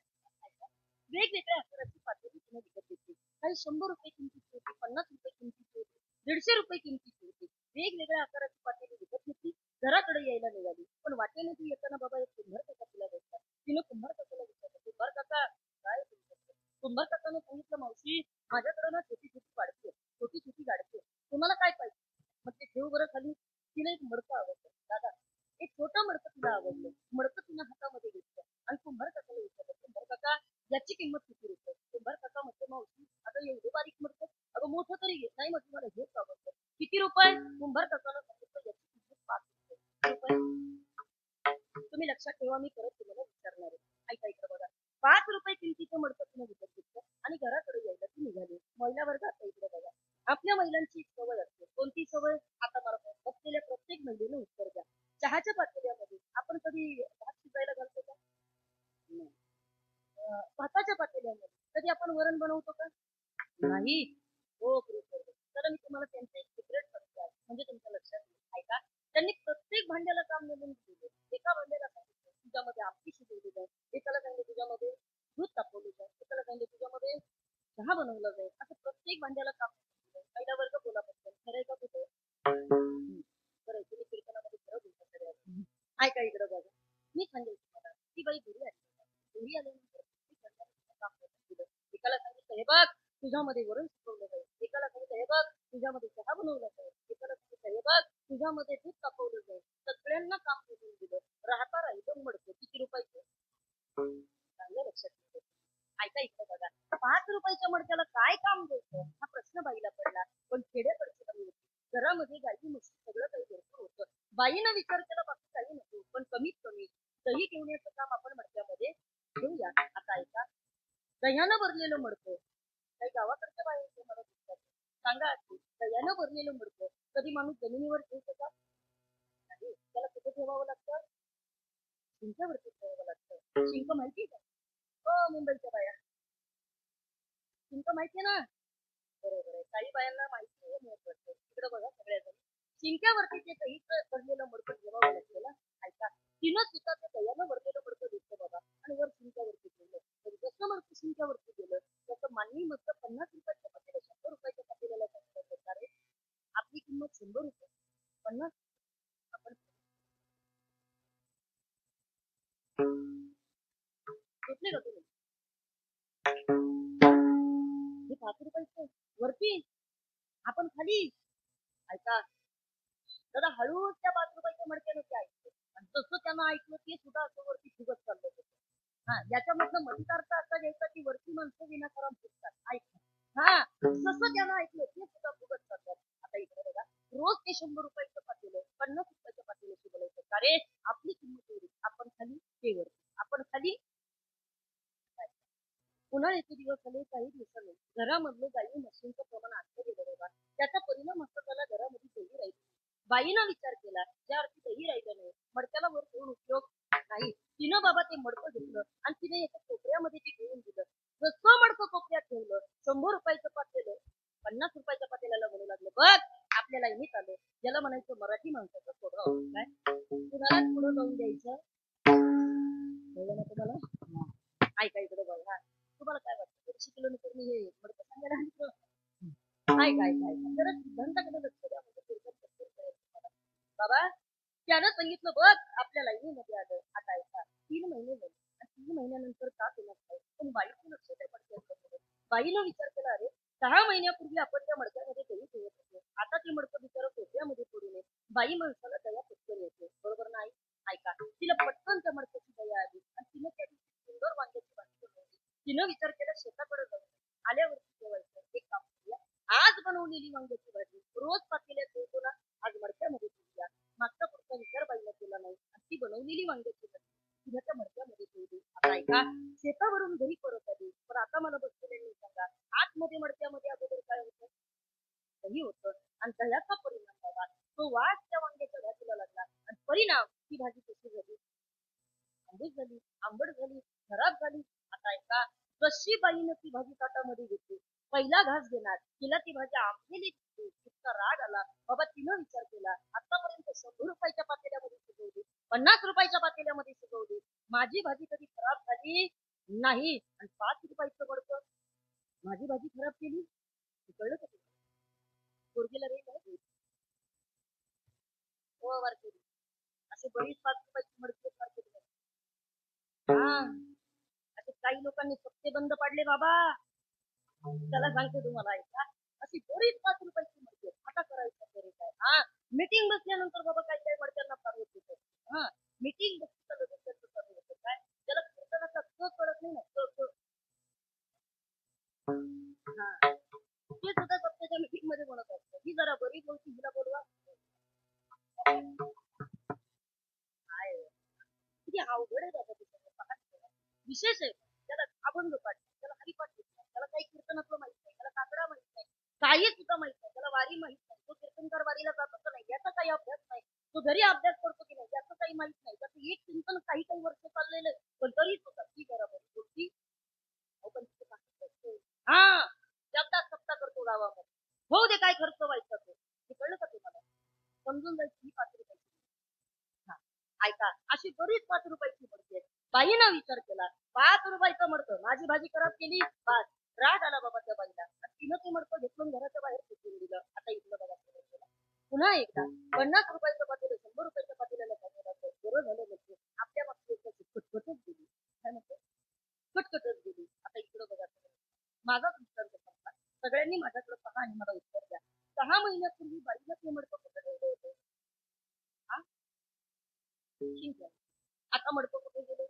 वेगवेगळ्या आकाराची पातेली तिने विकत घेतली काही 100 रुपये किमतीची होती 50 रुपये किमतीची होती 150 रुपये किमतीची होती वेगवेगळ्या आकाराची पातेली विकत घेतली घराकडे यायला निघाली पण वाटेने ती येताना बाबा एक कुंभार काका तिला भेटला तिने कुंभार काकाला विचारलं कुंभार काका काय कुंभार काकाने सांगितलं मावशी माझ्याकडे ना छोटी छोटी पाडते छोटी छोटी गाडते तुम्हाला काय पाहिजे मग ते ठेव बरं खाली तिला एक मडकं आवडलं दादा एक छोटं मडकं तिला आवडलं मडकं तिनं हातामध्ये घेतलं आणि कुंभार काकाला विचारलं कुंभार काका याची किंमत किती रुपये कुंभार काका म्हटलं मावशी आता एवढं बारीक मडकं अगं मोठं तरी घेत नाही म्हटलं मला हेच आवडतं किती रुपये कुंभार काकाला सांगितलं याची किंमत 5 रुपये तुम्ही लक्षात ठेवा मी परत तुम्हाला विचारणार आहे ऐका इकडे बघा 5 रुपये किमतीचं मडकं तिने विकत घेतलं आणि घराकडे यायला ती निघाली महिला वर्गात इकडे बघा आपल्या महिलांची एक सवय असते कोणती सवय आता मला बसलेल्या प्रत्येक महिलेनं उत्तर द्या चहाच्या पातेल्यामध्ये आपण कधी भात शिजायला घालतो का भाताच्या पातेल्यामध्ये कधी आपण वरण बनवतो का नाही हो तर मी तुम्हाला त्यांचं एक सिक्रेट सांगतो म्हणजे तुमच्या लक्षात येईल ऐका त्यांनी प्रत्येक भांड्याला काम नेमून दिले एका भांड्याला सांगितलं तुझ्यामध्ये आमटी शिजवली जाईल एकाला सांगितलं तुझ्यामध्ये दूध तापवलं जाईल एकाला सांगितलं तुझ्यामध्ये चहा बनवला जाईल असं प्रत्येक भांड्याला काम पहिला वर्ग बोला पटकन खरंय का कुठे बरं तुम्ही कीर्तनामध्ये खरं बोलता सगळ्या ऐका इकडं बघा मी सांगेल तुम्हाला ती बाई घरी आल्यानंतर एकाला सांगितलं हे बघ तुझ्यामध्ये वरण शिकवलं जाईल एकाला सांगितलं हे बघ तुझ्यामध्ये चहा बनवला जाईल एकाला सांगितलं हे बघ तुझ्यामध्ये दूध तापवलं जाईल सगळ्यांना काम करून दिलं राहता राहिलं मडकं किती रुपयाचं चांगलं लक्षात ठेवा ऐका इकडे बघा 5 रुपयाच्या मडक्याला काय काम द्यायचं हा प्रश्न बाईला पडला पण खेड्याकडची बाई होती घरामध्ये गाई म्हशी सगळं काही भरपूर होतं बाईनं विचार केला बाकी काही नको पण कमीत कमी दही घेऊन याचं काम आपण मडक्यामध्ये घेऊया आता ऐका दह्यानं भरलेलं मडकं काही गावाकडच्या बाहेर मला दिसतात. सांगा दह्यानं भरलेलं मडकं कधी माणूस जमिनीवर ठेवतो का? नाही. त्याला कुठे ठेवावं लागतं? शिंकावरती ठेवावं लागतं. शिंक माहिती का? हो, मुंबईच्या बाया शिंक माहितीये ना? बरोबर आहे. काही बायांना माहिती आहे महत्वाचं. इकडे बघा सगळ्याजण शिंक्यावरती ते दहीचं भरलेलं मडकं ठेवावं लागतं ना. ऐका तिनं सुद्धा त्या दह्यानं भरलेलं मडकं घेतलं बाबा आणि वर शिंक्यावरती ठेवलं. तर जसं मडकं शिंक्यावरती गेलं तसं मानवी मधलं 50 रुपयाच्या पातेलं 100 रुपयाच्या पातेल्याला सांगितलं रे आपली किंमत 100 रुपये 50 आपण घेतले का तुम्ही? हे 5 रुपयाचं वरती आपण खाली ऐका दादा हळूच त्या 5 रुपयाच्या मडक्यानं ते ऐकलं आणि जसं त्यांना ऐकलं ते सुद्धा असं वरती फुगत चाललं होतं. हा याच्यामधनं मतितार्थ असा घ्यायचा की वरती माणसं विनाकारण फुगतात ऐक हा जसं त्यांना ऐकलं ते सुद्धा फुगत चालतात. आता इकडे बघा रोज ते 100 रुपयाचं पातेलं 50 रुपयाच्या पातेल्याशी बोलायचं का रे आपली किंमत एवढी आपण खाली ते वरती आपण खाली उन्हाळ्याचे दिवस आले काही दिवसांनी घरामधलं गाई म्हशींचं प्रमाण आणलं गेलं बाबा त्याचा परिणाम असा झाला घरामध्ये दही राहिली. बाईनं विचार केला ज्या अर्थी दही राहिलं नाही मडक्याला वर ठेवून उपयोग नाही. तिनं बाबा ते मडकं घेतलं आणि तिने एका कोपऱ्यामध्ये ते घेऊन दिलं. जसं मडकं कोपऱ्यात ठेवलं 100 रुपयाचं पातेलं 50 रुपयाच्या पातेल्याला म्हणू लागलं बघ आपल्याला हेच आलं. याला म्हणायचं मराठी माणसाचं स्वभाव काय कुणाला पुढं जाऊन द्यायचं ना तुम्हाला ऐका इकडे बघा तुम्हाला काय वाटतं शिकलं तर मी हे मडकं सांगायला काय काय काय जरा सिद्धांताकडे लक्ष द्या. बाबा त्यानं सांगितलं बघ आपल्या लाईनीमध्ये आलं आता ऐका 3 महिने झाले आणि 3 महिन्यानंतर का केलं नाही पण बाईचं लक्ष आहे मडक्यामध्ये. बाईनं विचार केला अरे 6 महिन्यापूर्वी आपण त्या मडक्यामध्ये दही ठेवत होतो आता ते मडकं बिचारा कोपऱ्यामध्ये पडू नये. बाई माणसाला दया पटकन येते बरोबर नाही. ऐका तिला पटकन त्या मडक्याची दया आली आणि तिनं त्या दिवशी सुंदर वांग्याची भाजी बनवली. तिनं विचार केला शेताकडे जाऊन आल्यावरती जेवायचं एक काम करूया आज बनवलेली वांग्याची भाजी रोज पातेल्यात ठेवतो ना आज मडक्यामध्ये ठेवूया. मागचा पुढचा विचार बाईला केला नाही आणि ती बनवलेली वांग्याची भाजी तिला त्या मडक्यामध्ये ठेवली. आता ऐका शेतावरून घरी परत आली पण आता मला बसलेल्यांनी सांगा आतमध्ये मडक्यामध्ये अगोदर काय होतं दही होतं आणि दह्याचा परिणाम झाला तो वास त्या वांग्याच्या भाजीला लागला आणि परिणाम ती भाजी कशी झाली आंबट झाली आंबट झाली खराब झाली. आता ऐका कशी बाईनं ती भाजी ताटामध्ये घेतली पहिला घास घेणार तिला ती भाजी आंबलेली इतका राग आला बाबा तिनं विचार केला आतापर्यंत 100 रुपयाच्या पातेल्यामध्ये शिकवली 50 रुपयाच्या पातेल्यामध्ये शिकवली माझी भाजी कधी खराब झाली नाही आणि 5 रुपयाचं पडतं माझी भाजी खराब केली कळलं का पोरगीला रे काय वार केली असे बरीच 5 रुपयाची मडकी मार्केट हा असे काही लोकांनी सप्ते बंद पाडले बाबा त्याला सांगते तुम्हाला ऐका अशी बरीच 5 रुपयाची मडकी आता करायचं तरी काय हा मीटिंग बसल्यानंतर बाबा काही काही मडक्यांना फार होत होतं हा मीटिंग बसली काय त्याला खर्चाला कळत नाही ना हा ते सुद्धा सप्त्याच्या मीटिंग मध्ये म्हणत असतं ही जरा बरी बोलती हिला बोलवा काय किती अवघड आहे बाबा विशेष आहे त्याला अभंग पाठ त्याला हरिपाठ नाही त्याला काही कीर्तनातलं माहित नाही त्याला काकडा माहित नाही काही सुद्धा माहित नाही त्याला वारी माहित नाही तो कीर्तनकार वारीला जातो का नाही याचा काही अभ्यास नाही तो घरी अभ्यास करतो की नाही याचं काही माहित नाही त्याचं एक चिंतन काही काही वर्ष चाललेलं आहे पण तरीच होता ती बरोबर गोष्टी हा जगतात सप्ता करतो गावामध्ये हो दे काय खर्च व्हायचा तो हे कळलं का तुम्हाला समजून जायची ही 5 रुपयाची हा ऐका अशी बरीच 5 रुपयाची मडकी बाईनं विचार केला 5 रुपयाचं मडकं माझी भाजी खराब केली पाच राग आला बाबा त्या बाईला तिनं ते मडकं घेतलं घराच्या बाहेर फेकून दिलं. आता इथलं बघा पुन्हा एकदा 50 रुपयाचं पातेलं 100 रुपयाच्या पातेल्याला बरं झालं म्हणजे आपल्या मागच्या कटकटच गेली काय म्हणतो कटकटच गेली. आता इकडं बघा माझाच दृष्टांत सांगा सगळ्यांनी माझ्याकडे पहा आणि मला उत्तर द्या 6 महिन्यापूर्वी बाईला ते मडकं कुठं ठेवलं होतं ठीक आहे आता मडकं कुठे गेलं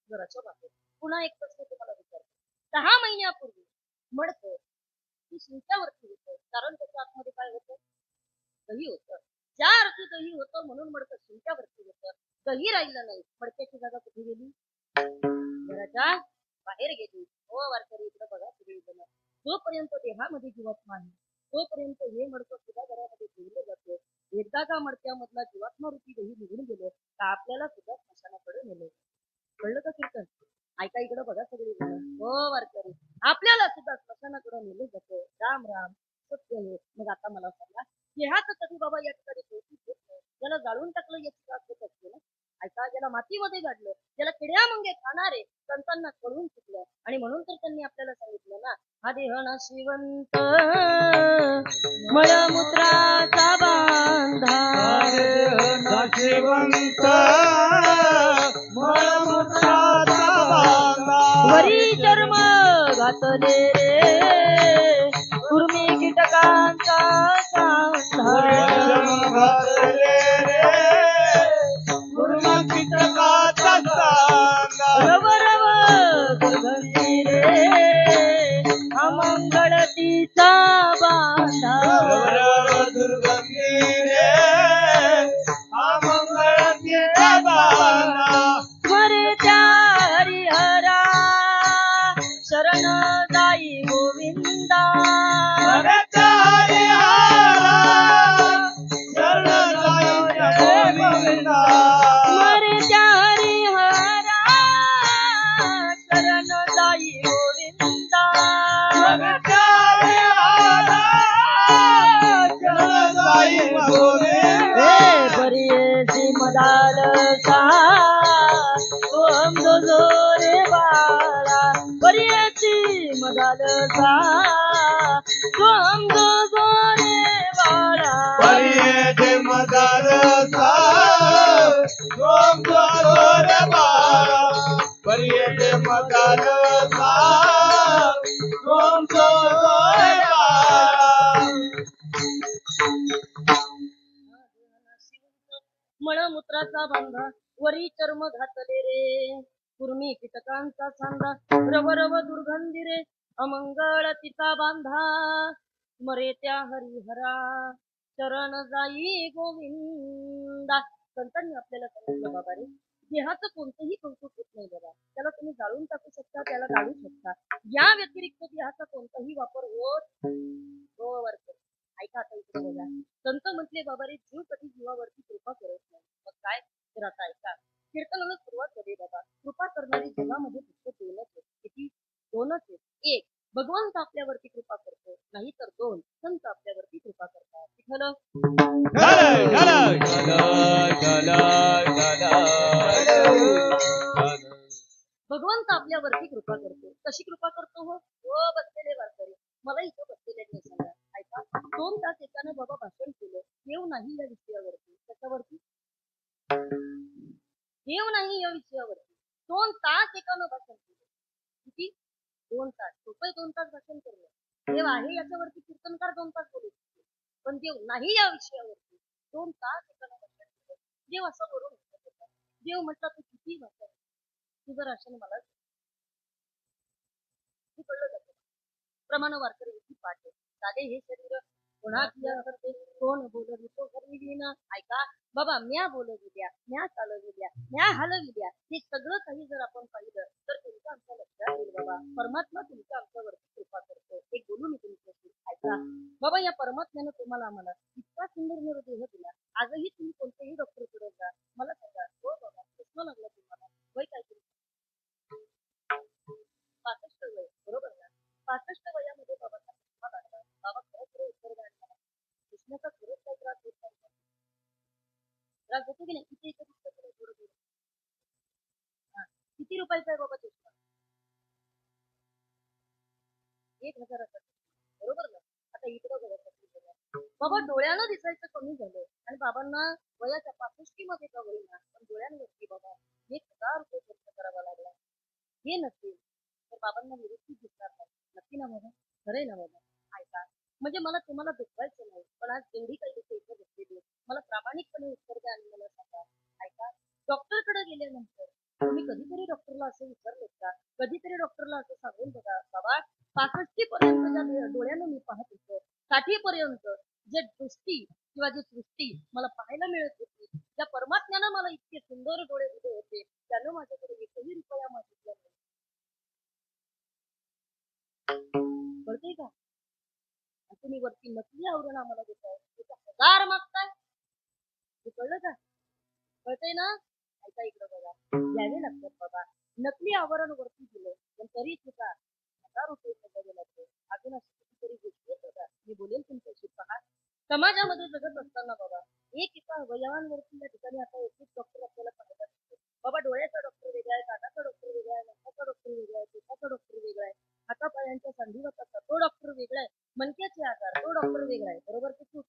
घराच्या बाहेर. पुन्हा एक प्रश्न तुम्हाला विचारतो 6 महिन्यापूर्वी मडकं ती शिंक्यावरती होतं कारण त्याच्या आतमध्ये काय होतं दही होतं ज्या अर्थी दही होतं म्हणून मडकं शिंक्यावरती होतं दही राहिलं नाही मडक्याची जागा कुठे गेली घराच्या बाहेर गेली. हो वारकरी इकडे बघा सगळीजण. जोपर्यंत देहामध्ये जीवात्मा आहे तोपर्यंत हे मडकं सुद्धा घरामध्ये ठेवलं जातं. एकदा का मडक्यामधला जीवात्मा रूपी देही निघून गेलं तर आपल्याला सुद्धा स्मशानाकडे नेलं. कळलं का कीर्तन? ऐका इकडे बघा सगळीजण. हो वारकरी आपल्याला सुद्धा स्मशानाकडे नेलं जातं. राम राम सत्य हे. मग आता मला सांगा देहाचं कधी बाबा या ठिकाणी कौतुक होत नाही. ज्याला जाळून टाकलं याची त्रास होत असते ना. ऐका ज्याला मातीमध्ये गाडलं ज्याला किड्या मुंगे खाणारे संतांना कळून चुकलं आणि म्हणून तर त्यांनी आपल्याला सांगितलं ना हा देह नाशिवंत मळमूत्राचा बांधा नाशिवंत मळमूत्राचा बांधा वरी चर्म घातले रे कुर्मी कीटकांचा सांधा रव रव दुर्गंधी रे अमंगळतीचा बांधा दुर्गंधी रे अमंगळतीचा बांधा मरे त्या हरिहरा शरण जाई गोविंदा मरे त्या हरिहरा शरण जाई गोविंदा बरियेची मदालसा ओम जो जो रे बाळा बरियेची मदालसा ओम जो जो रे बाळा परिये मदालसा ओम जो जो रे बाळा परिये मदालसा ओम जो जो रे बाळा मळमूत्राचा बांधा वरी चर्म घातले रे कुर्मी कीटकांचा सांधा रव रव दुर्गंधी रे अमंगळ तिचा बांधा मरे त्या हरिहरा शरण जाई गोविंदा. संतांनी आपल्याला सांगितलं बाबा रे देहाचं कोणतंही कौतुक होत नाही बाबा. त्याला तुम्ही जाळून टाकू शकता त्याला काढू शकता या व्यतिरिक्त देहाचा कोणताही वापर होत हो वारकरी. ऐका आता इकडे बघा संत म्हटले बाबा रे जीव कधी जीवावरती कृपा करत नाही. मग काय तर आता ऐका कीर्तनाला सुरुवात झाली बाबा. कृपा करणारी जगामध्ये फक्त दोनच आहेत. किती? दोनच आहेत. एक भगवंत आपल्यावरती कृपा करतो नाही तर दोन संत आपल्यावरती कृपा करतात. भगवंत आपल्यावरती कृपा करतो. कशी कृपा करतो हो बसलेले वारकरी मला इथं बसलेले सांगा. ऐका 2 तास एकानं बाबा भाषण केलं देव नाही या विषयावरती. कशावरती? देव नाही या विषयावरती 2 तास एकानं भाषण केलं. किती? 2 तास. सोपं 2 तास भाषण करणं. देव आहे याच्यावरती कीर्तनकार 2 तास बोलू शकतो पण देव नाही या विषयावरती 2 तास एकानं भाषण केलं. देव असं बरोबर होता. देव म्हटलं तू किती भाषण तुझं राशन मला कळलं जातं. प्रमाण वारकरी किती पाठ साधे हे शरीर कोणाच्या करते कोण बोलवी तो करविना. ऐका बाबा म्या बोलविल्या म्या चालविल्या म्या हलविल्या हे सगळं काही जर आपण पाहिलं तर तुमच्या आमच्या लक्षात येईल बाबा परमात्मा तुमच्या आमच्यावरती कृपा करतो. एक बोलू मी तुमच्याशी. ऐका बाबा या परमात्म्यानं तुम्हाला आम्हाला इतका सुंदर देह दिला. आजही तुम्ही कोणत्याही डॉक्टरकडे जा मला सांगा हो बाबा चष्मा लागला तुम्हाला वय काय तरी 65 वय बरोबर ना. 65 वयामध्ये बाबा चष्मा लागला. बाबा खरं उत्तर द्या मला चष्म्याचा खरंच काही त्रास होत नाही. त्रास होतो की नाही? किती थोडं हा किती रुपयाचा आहे बाबा चष्मा? 1000 बरोबर ना. आता इकडं बघा बाबा डोळ्यानं दिसायचं कमी झालं आणि बाबांना वयाच्या 65 मध्ये का होईना पण डोळ्यांवरती बाबा 1000 रुपये खर्च करावा लागला. हे नसेल तर बाबांना व्यवस्थित दिसणार नाही. नक्की ना बाबा खरंय ना बाबा. ऐका म्हणजे मला तुम्हाला दुखवायचं नाही पण आज एवढी काही लोक इथे बसलेली मला प्रामाणिकपणे उत्तर द्या आणि मला सांगा. ऐका डॉक्टरकडे गेल्यानंतर तुम्ही कधीतरी डॉक्टरला असं विचारलं का? कधीतरी डॉक्टरला असं सांगून बघा बाबा 65 पर्यंत ज्या डोळ्यानं मी पाहत होतो 60 पर्यंत जे दृष्टी किंवा जी सृष्टी मला पाहायला मिळत होती त्या परमात्म्यानं मला इतके सुंदर डोळे दिले होते त्यानं माझ्याकडे 1 रुपया मागितला नाही. कळतंय का? आणि तुम्ही वरती नकली आवरण आम्हाला देताय, 1000 मागताय. हे कळलं का? कळतंय ना? ऐका इकडं बघा, द्यावे लागतात बाबा. नकली आवरण वरती दिलं पण तरी सुद्धा 1000 रुपये सगळे लागते. अजून अशी कितीतरी गोष्टी आहेत बघा. मी बोलेल तुमच्याशी. पहा, समाजामध्ये जगत असताना बाबा एका अवयवांवरती या ठिकाणी आता एक डॉक्टर आपल्याला सांगतात बाबा, डोळ्याचा डॉक्टर वेगळा आहे, कानाचा डॉक्टर वेगळा आहे, नसाचा डॉक्टर वेगळा आहे, केसाचा डॉक्टर वेगळा आहे, हातापायांच्या संधिवाताचा तो डॉक्टर वेगळा आहे, मणक्याचे आजार तो डॉक्टर वेगळा आहे. बरोबर की चूक?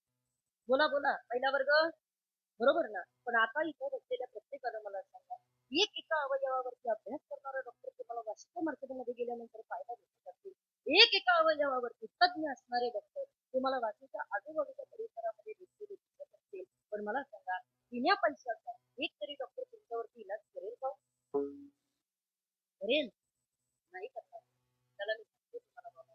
बोला बोला, पहिला वर्ग बरोबर ना? पण आता इथं बसलेल्या प्रत्येकाला मला सांगा, एका अवयवावरती अभ्यास करणारा डॉक्टर तुम्हाला वास्तव मार्केटमध्ये गेल्यानंतर फायदा भेटत असतील. एका अवयवावरती तज्ञ असणारे डॉक्टर तुम्हाला वाचीच्या आजूबाजूच्या परिसरामध्ये दिसलेले दिसत असतील. पण मला सांगा, बिना पैशाचा एक तरी डॉक्टर तुमच्यावरती इलाज करेल का? करेल? नाही करणार. त्याला मी सांगते तुम्हाला बाबा,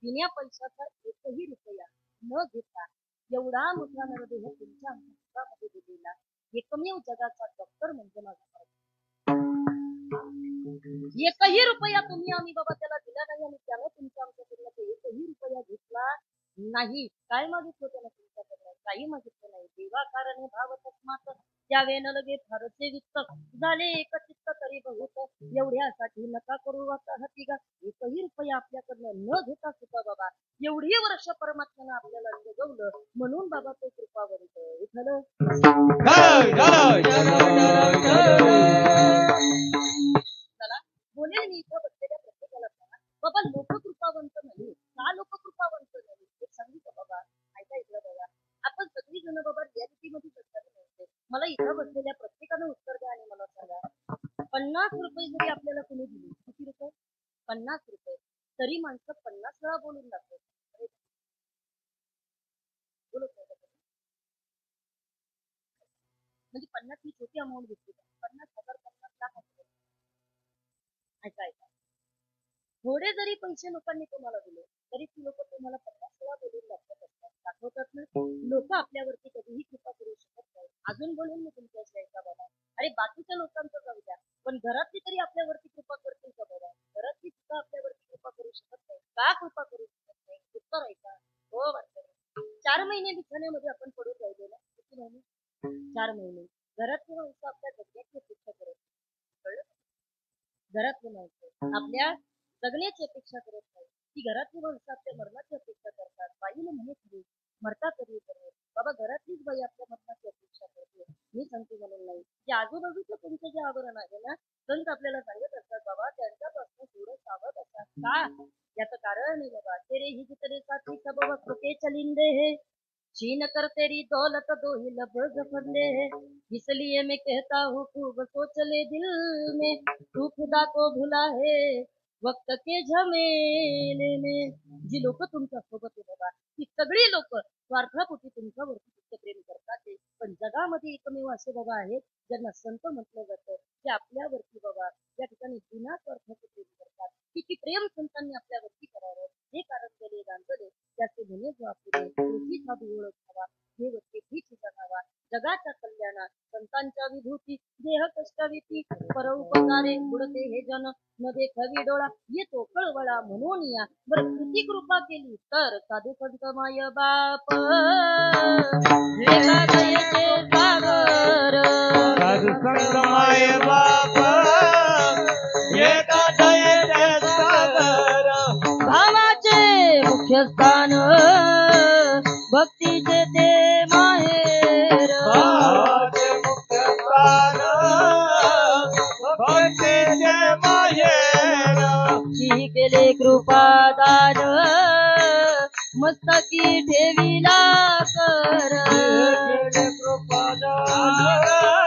बिना पैशाचा एकही रुपया न घेता एवढा मोठा नरदेह तुमच्या अंगामध्ये दिलेला एकमेव जगाचा डॉक्टर म्हणजे माझा भाऊ. एकही रुपया तुम्ही आम्ही बाबा त्याला दिला नाही आणि त्याला तुमच्या आमच्याकडनं एकही रुपया घेतला नाही. काय मागितलं त्याला तुमच्याकडनं? काही मागितलं नाही. देवा कारणे भाव तस्मात त्यावे न लगे फारसे वित्त झाले एकचित्त तरी बहुत. एवढ्यासाठी नका करू आता हतीगा. एकही रुपया आपल्याकडनं न घेता सुद्धा बाबा एवढी वर्ष परमात्म्यानं आपल्याला जगवलं म्हणून बाबा तो कृपावंत. विठ्ठल चला बोलेल मी इथं बसलेल्या प्रत्येकाला सांगा बाबा, लोक कृपावंत नाही. का लोक कृपावंत नाही? एक सांगितलं बाबा, ऐका इकडं बघा. आपण सगळी जण बाबा रियालिटीमध्ये चर्चा करते. मला इथं बसलेल्या प्रत्येकानं उत्तर द्या आणि मला सांगा, 50 रुपये जरी आपल्याला कोणी दिले, किती रुपये? 50 रुपये. तरी माणसं 50 वेळा बोलून लागतात. बोलत नाही का? म्हणजे 50 ही छोटी अमाऊंट दिसते. 50,000 50 लाख असते. ऐका ऐका, थोडे जरी पैसे लोकांनी तुम्हाला दिले तरी ती लोक तुम्हाला 50 वेळा बोलून दाखवत असतात. दाखवतात ना? लोक आपल्यावरती कधीही कृपा करू शकत नाही. अजून बोलून मी तुमच्याशी ऐका बाबा, अरे बाकीच्या लोकांचं जाऊ द्या, पण घरातली तरी आपल्यावरती कृपा करतील का बाबा? घरातली सुद्धा आपल्यावरती कृपा करू शकत नाही. का कृपा करू शकत नाही? उत्तर ऐका. हो वाटतं 4 महिने बिछाण्यामध्ये आपण पडून राहिलो ना. किती महिने? 4 महिने. घरातली माणसं आपल्या जगण्याची अपेक्षा करत नाही. कळलं? घरातली माणसं आपल्या जगण्याची अपेक्षा करत नाही. ती घरातली माणसं आपल्या मरणाची अपेक्षा करतात. बाईला म्हणे खरी मरता कधी करेल बाबा, घरातलीच बाई आपल्या मरणाची अपेक्षा करते. मी सांगते म्हणून नाही. जे आजूबाजूचं तुमचं जे आवरण आहे ना, संत आपल्याला सांगत असतात बाबा त्यांच्यापासून थोडं सावध असतात. का? याचं कारण नाही बाबा, तेरे ही जितने साथी सब वक्त के चलिंदे है, छीन कर तेरी दौलत दो ही लब जफरले है, इसलिए मैं कहता हूँ खूब सोच ले दिल में, तू खुदा को भुला है वक्त के झमेले में. जी लोक तुमच्या सोबत आहे बाबा, ती सगळी लोक स्वार्थापोटी तुमच्यावरती फक्त प्रेम करतात. पण जगामध्ये एकमेव असे बाबा आहेत ज्यांना संत म्हटलं जातं, ते आपल्यावरती बाबा या ठिकाणी बिना स्वार्थाचे प्रेम करतात. किती प्रेम संतांनी आपल्यावरती करावं हे कारण केले जाणते. त्याचे म्हणे जो आपले कृती साधू ओळखावा, हे वरती हीच जगावा. जगाच्या कल्याणात संतांच्या विभूती देह कष्टविती परोपकारे बुडते हे जन न देखवी डोळा येतो कळवळा म्हणून या. बरं किती कृपा केली तर साधू संत माय बाप सागर, साधू संत माय बाप एका दयेचे सागर, भावाचे मुख्य स्थान भक्तीचे ते माहेर, भावाचे मुख्य प्राण भक्तीचे माहेर, ही केले कृपादान मस्तकी ठेविला कर.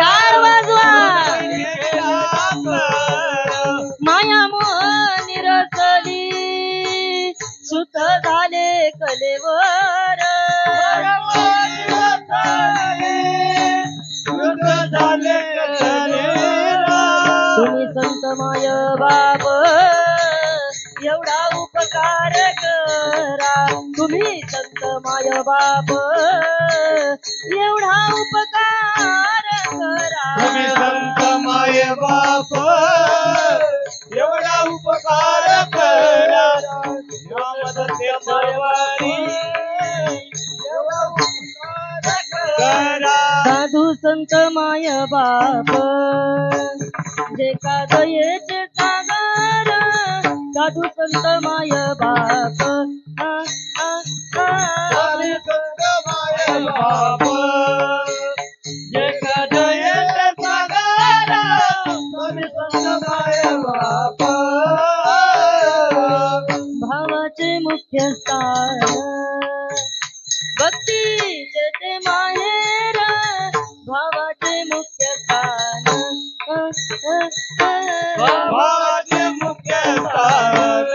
टाळ वाजवा माया मोह निरसली सुत झाले कलेवर, तुम्ही संत माय बाप एवढा उपकार करा, तुम्ही संत माय बाप एवढा उपकार करा, तुम्ही संत माय बाप एवढा उपकार करा, संत माय बाप जे का दयेचे सागर साधू संत माय बाप आ, आ, आ. साधू संत माय बाप जे का दयेचे सागर साधू संत माय बाप भावाचे मुख्य स्थान भक्ती ते माहेर भावाचे मुख्य स्थान भावाचे मुख्य स्थान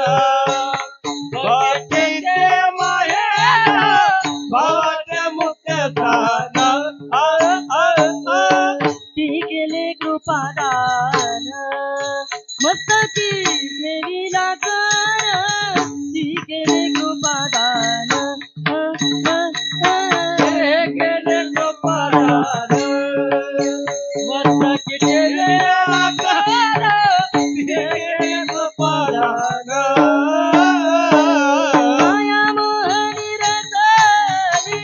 भक्तीचे माहेर भावाचे मुख्य स्थान ती केले कृपादान मस्तकी देवीला कर ती केले कृपादान केले कृपादान मस्तकी देवीला कर केले कृपादान माया मोहनी रतली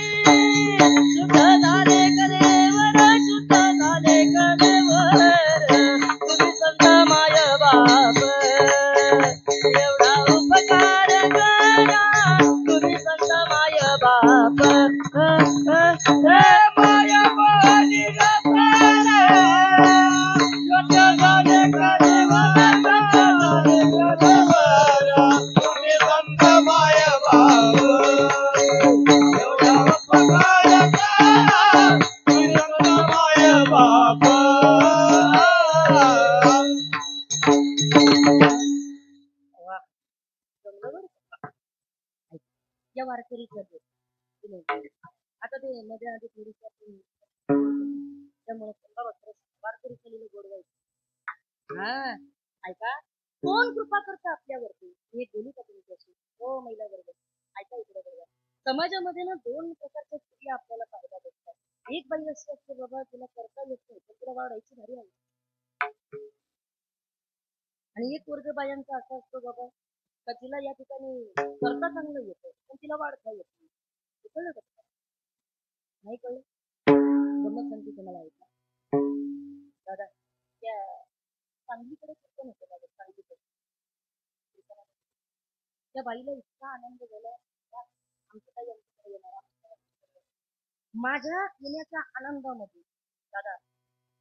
शुद्ध झाले कलेवर शुद्ध झाले कलेवर तुम्ही संत माय बाप एवढा उपकार करा तुम्ही संत माय बाप माया मोहनी रतली शुद्ध झाले कलेवर तुम्ही संत माय बाप एवढा उपकार करा तुम्ही संत माय बाप वा, जमलं बरं का? या वारकरीचं ते. आता ते मध्ये आधी थोडीशी त्यामुळे वारकरी केलेलं गोड व्हायचं हा ऐका कोण कृपा करतं आपल्यावरती मी एक बोलू का तुमच्याशी हो महिला वर्ग ऐका इकडे बघा समाजामध्ये ना दोन प्रकारच्या स्त्रिया आपल्याला पाहायला भेटतात एक बाई अशी असते बाबा तिला करता येत नाही पण तिला वाढायची भारी आहे आणि एक वर्ग बायांचा असा असतो बाबा का तिला या ठिकाणी करता चांगलं येतं पण तिला वाढता येत नाही हे कळलं का तुम्हाला? नाही कळलं गमत सांगते तुम्हाला ऐका दादा त्या सांगलीकडे कीर्तन होतं दादा सांगलीकडे त्या बाईला इतका आनंद झाला आमचं काही आमच्याकडे येणार माझ्या येण्याच्या आनंदामध्ये दादा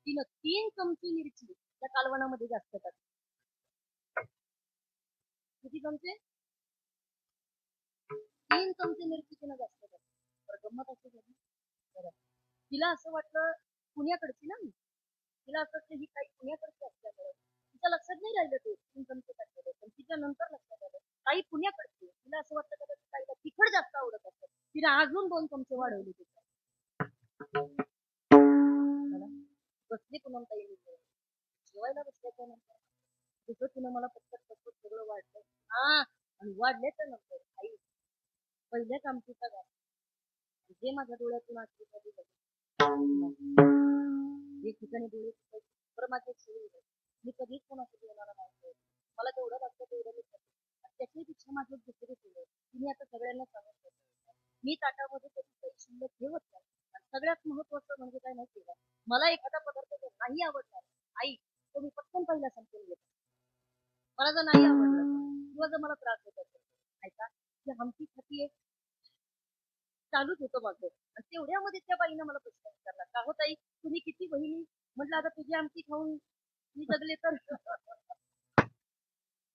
तिनं 3 चमचे मिरची त्या कालवणामध्ये जास्त टाकली किती चमचे 3 चमचे मिरची तिनं जास्त टाकली तर गंमत अशी झाली बरं. तिला असं वाटलं पुण्याकडची ना मी तिला असं वाटलं ही काही पुण्याकडची असल्यामुळे तिच्या लक्षात नाही राहिलं ते 3 चमचे टाकलेलं पण तिच्या नंतर लक्षात आलं काही पुण्याकडची तिला असं वाटतं का काहीला तिखट जास्त आवडत असतं तिने अजून 2 चमचे वाढवले तिच्या बसली पुन्हा ताई जेवायला बसल्याच्या नंतर जसं तिनं मला पटकन सगळं वाढलं हा आणि वाढल्याच्या नंतर आई पहिल्या कामतीचा गाव जे माझ्या डोळ्यातून आठवत एक ठिकाणी डोळे बरं माझे मी कधीच कोणासाठी येणार नाही मला तेवढं लागतं तेवढं मी करते त्याच्यापेक्षा माझं दुसरं केलं तुम्ही आता सगळ्यांना सांगत मी ताटामध्ये कधी शिल्लक ठेवत नाही आणि सगळ्यात महत्वाचं म्हणजे काय माहिती का मला एखादा पदार्थ नाही आवडणार आई तो मी पटकन पहिला संपून घेतो मला जर नाही आवडलं किंवा जर मला त्रास होत असेल ऐका की आमची खाती एक चालूच होतं माझं आणि तेवढ्यामध्ये त्या बाईनं मला प्रश्न विचारला का होत आई तुम्ही किती बहिणी म्हटलं आता तुझी आमची खाऊन मी जगले तर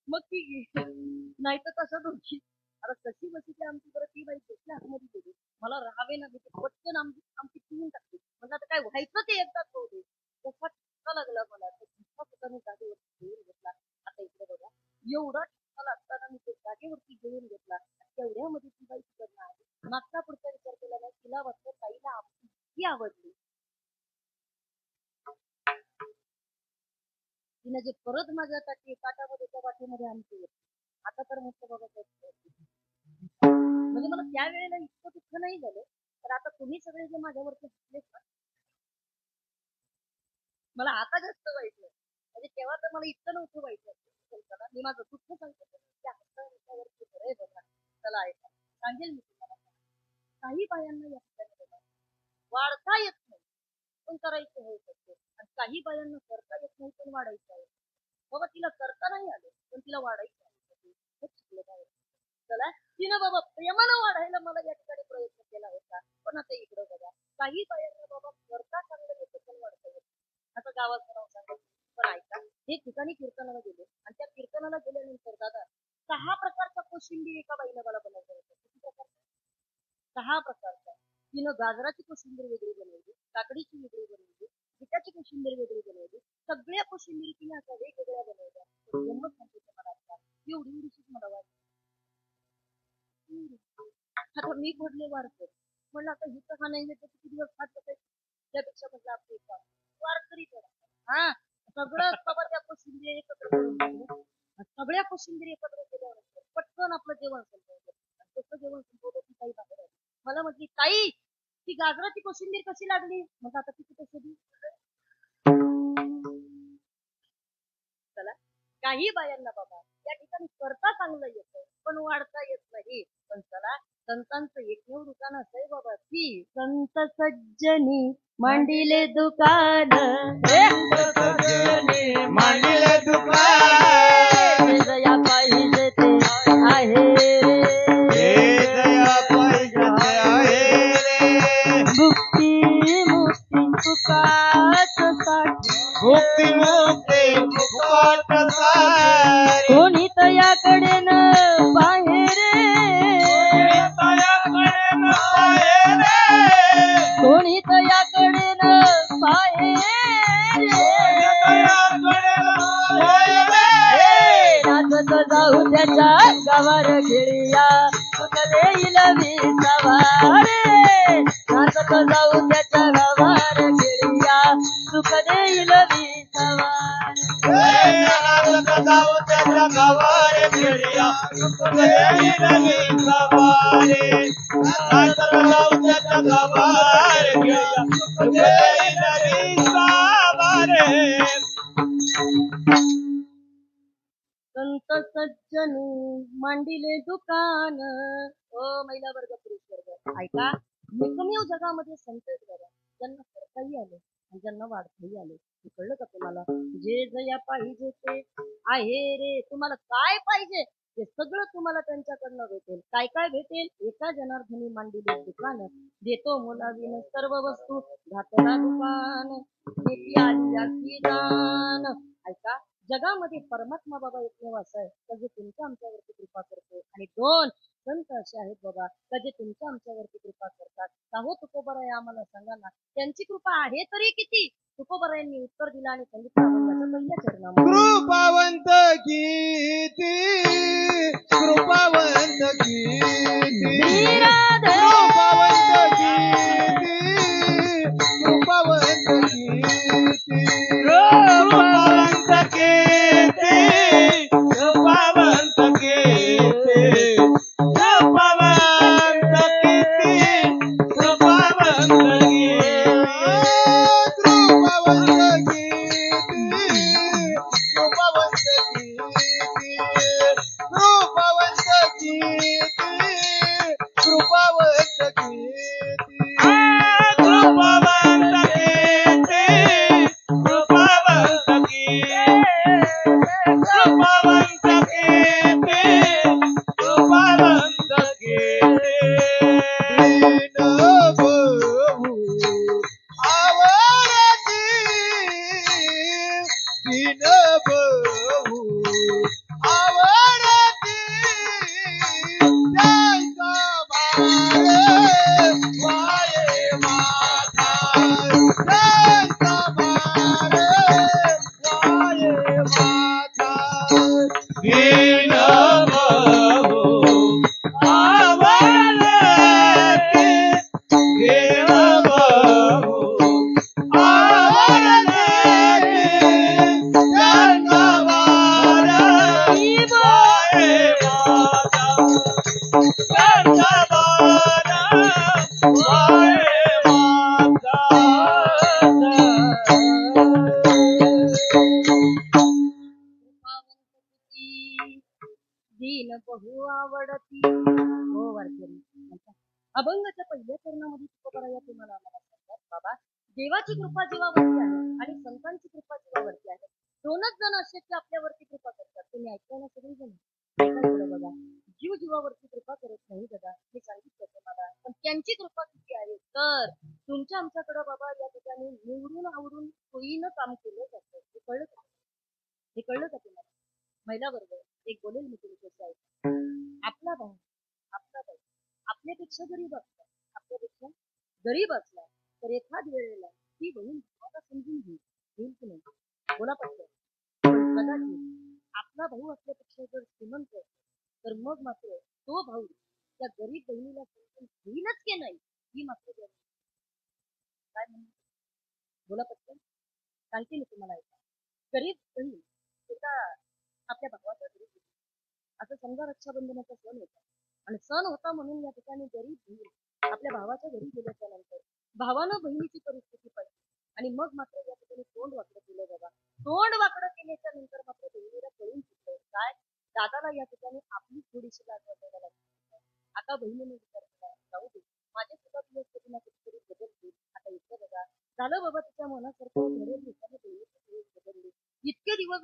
मग ती नाही तर तसं दोघी आता कशी बशी ती आमची बरं ती बाई कशी आतमध्ये गेली मला राहावे ना पटकन आमची आमची पिऊन टाकली म्हणजे आता काय व्हायचं ते एकदाच होऊ दे कसा ठसका लागला मला ठसका मी जागेवरती घेऊन घेतला आता इकडे बघा एवढा ठसका लागताना मी ते जागेवरती घेऊन घेतला तेवढ्यामध्ये ती बाई तिकडनं आली मागचा पुढचा विचार केला नाही तिला वाटतं ताईला आमची ही आवडली तिने जे परत माझ्या ताटामध्ये त्या वाटीमध्ये आमची आता तर म्हटलं बाबा म्हणजे मला त्यावेळेला इतकं दुःख नाही झालं तर आता तुम्ही सगळे जे माझ्यावरती हसले मला आता जास्त वाईट म्हणजे तेव्हा तर मला इतकं नव्हतं वाईट मी माझं दुःख सांगतो त्या हस्तावरती खरंय बघा चला ऐका सांगेल मी तुम्हाला काही बायांना या ठिकाणी वाढता येत नाही पण करायचं होऊ शकते आणि काही बायांना करता येत नाही पण वाढायचं आहे. बाबा तिला करता नाही आलं पण तिला वाढायचं आहे. हेच शिकलं पाहिजे. चला तिनं बाबा प्रेमानं वाढायला मला या ठिकाणी प्रयत्न केला होता. पण आता इकडं बघा काही बायांना बाबा करता चांगलं येतं पण वाढता येत नाही. आता गावाचं नाव सांगायचं पण ऐका हे ठिकाणी कीर्तनाला गेले आणि त्या कीर्तनाला गेल्यानंतर दादा 6 प्रकारचा कोशिंबीर एका बाईनं मला बनवलं होतं. किती प्रकारचा? 6 प्रकारचा. तिनं गाजराची कोशिंबीर वेगळी बनवली, काकडीची वेगळी बनवली, पिठाची कोशिंबीर वेगळी बनवली. सगळ्या कोशिंबीरी तिने अशा वेगवेगळ्या बनवल्या. गंमत सांगते तुम्हाला आता. एवढी एवढीशीच मला वाटली. आता मी पडले वारकरी. म्हणलं आता ही तर नाही तर किती दिवस खात बसायचं. त्यापेक्षा म्हटलं आपली वारकरी करा. हा सगळं बाबा त्या कोशिंबीर एकत्र करून टाकलं. सगळ्या कोशिंबीर एकत्र केल्यावर पटकन आपलं जेवण संपवलं. तसं जेवण संपवलं ती ताई बाहेर आली. मला म्हटली ताई ती गाजराची कोशिंबीर कशी लागली? मग आता ती कुठे शोधली? चला काही बायांना बाबा या ठिकाणी करता चांगलं येतं पण वाढता येत नाही. पण चला संतांचं एकमेव दुकान असंय बाबा की संत सज्जनी मांडिले दुकान मांडिले दुकान जया पाहिजे ते आहे हे दया पाहिजे ते आहे रे मुक्ती मुक्ती सुखात साठी मुक्ती मुक्ती फुकट सारी कोणी तयाकडे न पाहे रे तयाकडे न पाहे रे कोणी तयाकडे न पाहे रे तयाकडे न पाहे रे नाचत जाऊ त्याच्या गावार खेळिया सुख देईल विसावारे नाचत जाऊ त्याच्या गावार खेळिया सुख देईल विसावारे जाऊ त्याच्या गावारे खेळिया सवारे जाऊ त्याच्या गावारे खेळिया सवारे संत सज्जनी मांडिले दुकान ओ महिला वर्ग पुरुष वर्ग ऐका एकमेव जगामध्ये संत आहेत बघा ज्यांना करताही आले आणि ज्यांना वाढताही आले. हे कळलं का तुम्हाला? जे जया पाहिजे ते आहे रे. तुम्हाला काय पाहिजे ते सगळं तुम्हाला त्यांच्याकडनं भेटेल. काय काय भेटेल? एका जनार्दनी मांडिले दुकान देतो मुलावीन सर्व वस्तू घातला दुकान देती आली याची जाण. ऐका जगामध्ये परमात्मा बाबा एकमेव असं आहे का जे तुमच्या आमच्यावरती कृपा करतो आणि 2 संत असे आहेत बाबा का जे तुमच्या आमच्यावरती कृपा करतात. काहो तुकोबराय आम्हाला सांगा ना त्यांची कृपा आहे तरी किती? तुकोबरायांनी उत्तर दिलं आणि सांगितलं अभंगाच्या पहिल्या चरणामध्ये कृपावंत कीर्ती कृपावंत कीर्ती कृपावंत कीर्ती कृपावंत कीर्ती कृपावंत कीर्ती कृपावंत कीर्ती कृपावंत कीर्ती कृपावंत दीन बहु आवडती हो वारकरी. अभंगाच्या पहिल्या चरणामध्ये तुकोबराया तुम्हाला आम्हाला सांगतात बाबा देवाची कृपा जीवावरती आहे आणि संतांची कृपा जीवावरती आहे. दोनच जण असे की आपल्यावरती कृपा करतात. तुम्ही ऐकताय ना सगळी जण? ऐकायचं बघा. जीव जीवावरती कृपा करत नाही दादा, मी सांगितलं तुम्हाला. पण त्यांची कृपा किती आहे तर तुमच्या आमच्याकडं बाबा या ठिकाणी निवडून आवडून सोयीनं काम केलं जातं. हे कळलं का? हे कळलं का तुम्हाला? महिला वर्ग एक बोलेल मी तुमच्याशी ऐका. आपला भाऊ आपल्यापेक्षा गरीब असला, आपल्यापेक्षा गरीब असला तर एखाद वेळेला ती बहीण भावाला समजून घेईल की नाही? बोला पटकन. पण कदाचित आपला भाऊ आपल्यापेक्षा जर श्रीमंत असेल तर मग मात्र तो भाऊ त्या गरीब बहिणीला समजून घेईलच की नाही ही मात्र काय म्हणून बोला पटकन. सांगते मी तुम्हाला ऐका. गरीब बहीण एका आपल्या भावाचा गरीब असं समजा रक्षाबंधनाचा सण होता आणि सण होता म्हणून या ठिकाणी गरीब बहीण आपल्या भावाच्या घरी गेल्याच्या नंतर भावानं बहिणीची परिस्थिती पाहिजे आणि मग मात्र या ठिकाणी तोंड वाकडं केलं बाबा. तोंड वाकडं केल्याच्या नंतर मात्र बहिणीला कळून चुकलं काय दादाला या ठिकाणी आपली थोडीशी लाज वाटायला लागली. आता बहिणीने विचार केला जाऊ दे माझे सुद्धा दिवस कधी ना कधीतरी बदलतील. आता इतकं बघा झालं बाबा तिच्या मनासारखं घरी दिवसाने बहिणी बदलली. इतके दिवस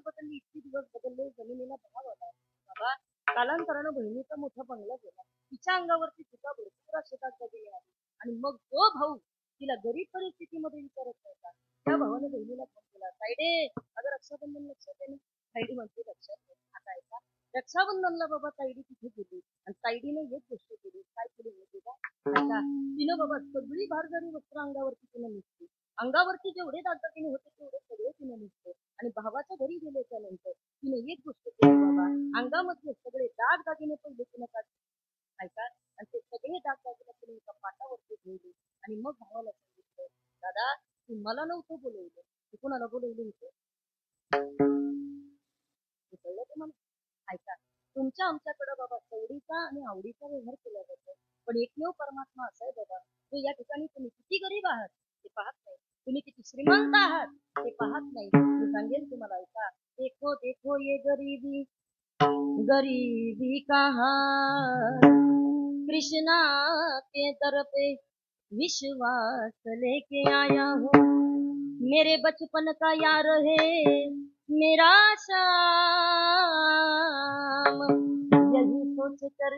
बदलले जमिनीला भाव आला बाबा. कालांतरानं बहिणीचा मोठा बंगला गेला. तिच्या अंगावरती सुद्धा भरपूर शेतात जगली आहे आणि मग जो भाऊ तिला गरीब परिस्थितीमध्ये विचारत नव्हता त्या भावाने बहिणीला फोन केला. ताईडे माझं रक्षाबंधन लक्षात आहे ना? ताईडी म्हणते लक्षात आहे. आता ऐका रक्षाबंधनला बाबा ताईडी तिथे गेली आणि ताईडीने एक गोष्ट केली. काय केली माहिती का? ऐका तिनं बाबा सगळी भारदारी वस्त्र अंगावरती तिनं निघते. अंगावरती जेवढे दागिने होते तेवढे सगळे तिनं निघते आणि भावाच्या घरी गेल्याच्या नंतर तिने एक गोष्ट केली बाबा. अंगामध्ये सगळे दागिने पहिले तिनं काढले. ऐका आणि ते सगळे दागिने तिने एका पाटावरती ठेवले आणि मग भावाला सांगितलं दादा तू मला नव्हतं बोलवलं, तू कोणाला बोलवलं होतं? कळलं तुम्हाला? ऐका तुमच्या आमच्याकडे बाबा सवडीचा आणि आवडीचा व्यवहार केला जातो पण एकमेव परमात्मा असा आहे बाबा जो या ठिकाणी तुम्ही किती गरीब आहात ते पाहत नाही, तुम्ही किती श्रीमंत आहात ते पाहत नाही. मी सांगेल तुम्हाला ऐका देखो देखो ये गरीबी गरीबी कहाँ कृष्णा के दर पे विश्वास लेके आया हूँ मेरे बचपन का यार है मेरा श्याम यही सोचकर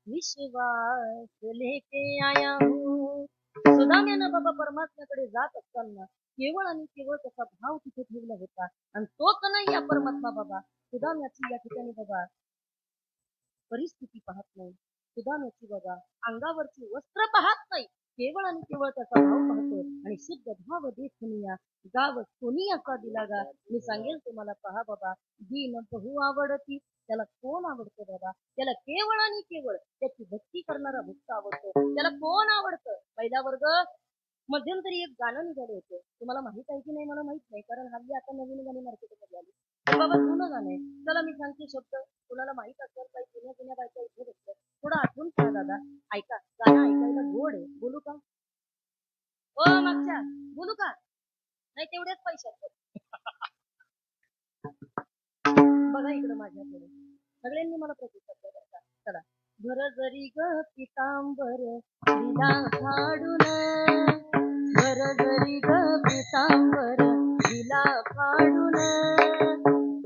विश्वास लेके आया हूँ. सुदाम्यानं बाबा परमात्म्याकडे जात असताना केवळ आणि केवळ त्याचा भाव तिथे ठेवला होता आणि तो कन्हैया परमात्मा बाबा सुदाम्याची या ठिकाणी बाबा परिस्थिती पाहत नाही. सुदाम्याची बाबा अंगावरची वस्त्र पाहत नाही, केवळ आणि केवळ त्याचा भाव पाहतो आणि शुद्ध भाव देखुनिया गाव कोणी असा दिला गा. मी सांगेल तुम्हाला पहा बाबा दीन बहु आवडती त्याला कोण आवडतं बाबा? त्याला केवळ आणि केवळ त्याची भक्ती करणारा भक्त आवडतो. त्याला कोण आवडतं? पहिला वर्ग मध्यंतरी एक गाणं निघालं होतं, तुम्हाला माहित आहे की नाही मला माहित नाही कारण हल्ली आता नवीन गाणी मार्केटमध्ये आली. बाबा जुनं गाणं आहे. चला मी सांगते शब्द, कोणाला माहित असेल काही जुन्या बायका इथे बसतात थोडं आठवून पहा दादा. ऐका गाणं ऐकायला गोड आहे. बोलू का? ओ मागच्या बोलू का? नाही तेवढेच पैशात बघा इकडं माझ्याकडे सगळ्यांनी मला प्रतिसाद द्यायचा. चला घर जरी ग पितांबर दिला फाडून घर जरी ग पितांबर दिला फाडून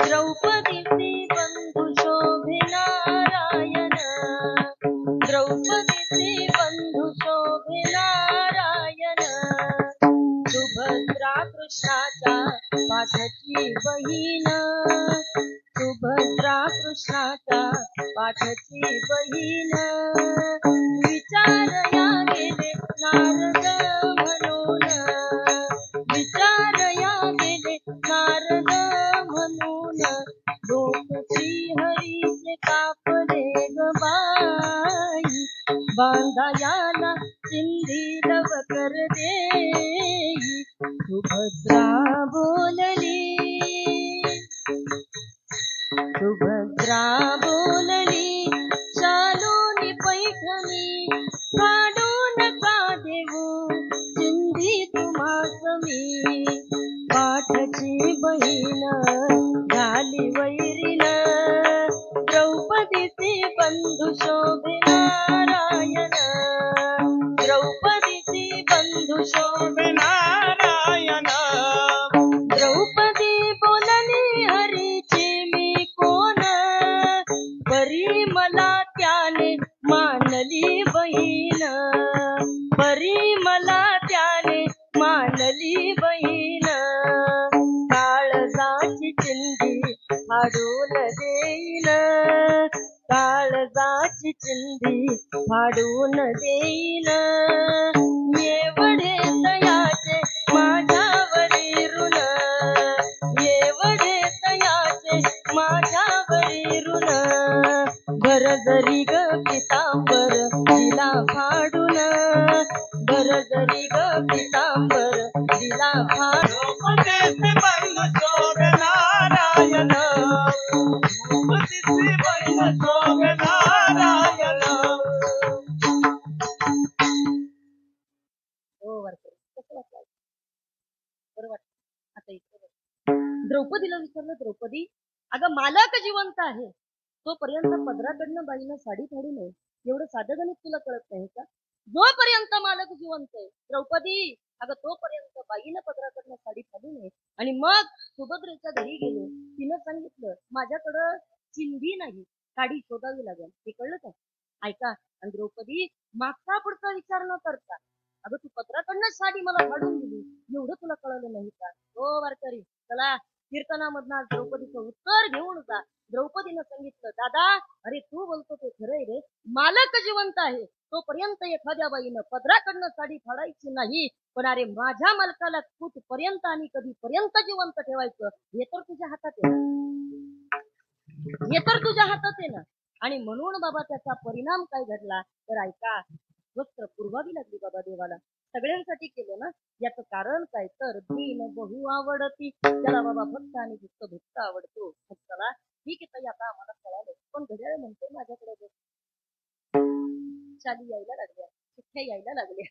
द्रौपदीचे बंधू शोभे नारायण द्रौपदीचे बंधू शोभे नारायण सुभद्रा कृष्णाच्या पाठची बहीण सुभद्रा कृष्णाच्या पाठची बहीण विचारया गेले नारद म्हणून विचारया गेले नारद म्हणून लोकची हरीचे कापले ग बाई बांधायाला सिंधी लवकर देई सुभद्रा बोलली सुभद्रा बोलली शालूनी पैठणी काढू नका देऊ सिंधी तुम्हास मी पाठची बहीण झाली वैरीण द्रौपदीचे बंधू शोभे नारायण द्रौपदीचे बंधू शोभे नारायण गरजाची चिंधी फाडून देईन एवढे तयाचे माझ्यावरी ऋण एवढे तयाचे माझ्यावरी ऋण भर जरी ग पितांबर दिला फाडून भर जरी ग पितांबर दिला फाडून उपदेश बंद सोग नारायण उपदेश बंद सोग नारायण. हो वाटतं कसं वाटलं बरं वाटतं. आता इकडे बघ. द्रौपदीला विचारलं, द्रौपदी अगं मालक जिवंत आहे तोपर्यंत पदराकडनं बाईनं साडी फाडू नये एवढं साधं गणित तुला कळत नाही का? जोपर्यंत मालक जिवंत आहे द्रौपदी अगं तोपर्यंत बाईनं पदराकडनं साडी फाडू नये. आणि मग सुभद्रेच्या घरी गेले, तिनं सांगितलं माझ्याकडं चिंधी नाही, साडी शोधावी लागेल. हे कळलं का? ऐका. आणि द्रौपदी मागचा पुढचा विचार न करता अगं तू पत्राकडनं साडी मला फाडून दिली एवढं तुला कळलं नाही का? हो वारकरी चला कीर्तनामधनं आज द्रौपदीचं उत्तर घेऊन जा. द्रौपदीनं सांगितलं दादा अरे तू बोलतो ते खरंय रे, मालक जिवंत आहे तोपर्यंत एखाद्या बाईनं पदराकडनं साडी फाडायची नाही, पण अरे माझ्या मालकाला कुठपर्यंत आणि कधीपर्यंत जिवंत ठेवायचं हे तर तुझ्या हातात आहे ना, हे तर तुझ्या हातात आहे ना. आणि म्हणून बाबा त्याचा परिणाम काय घडला तर ऐका, वस्त्र पुरवावी लागली बाबा देवाला, सगळ्यांसाठी केलं ना. याचं कारण काय तर दीन बहु आवडती, त्याला बाबा भक्त आणि भक्त भक्त आवडतो. भक्ताला ठीक आहे ताई आता आम्हाला कळालं, पण घड्याळ म्हणते माझ्याकडे चाली यायला लागल्या, चिठ्ठ्या यायला लागल्या.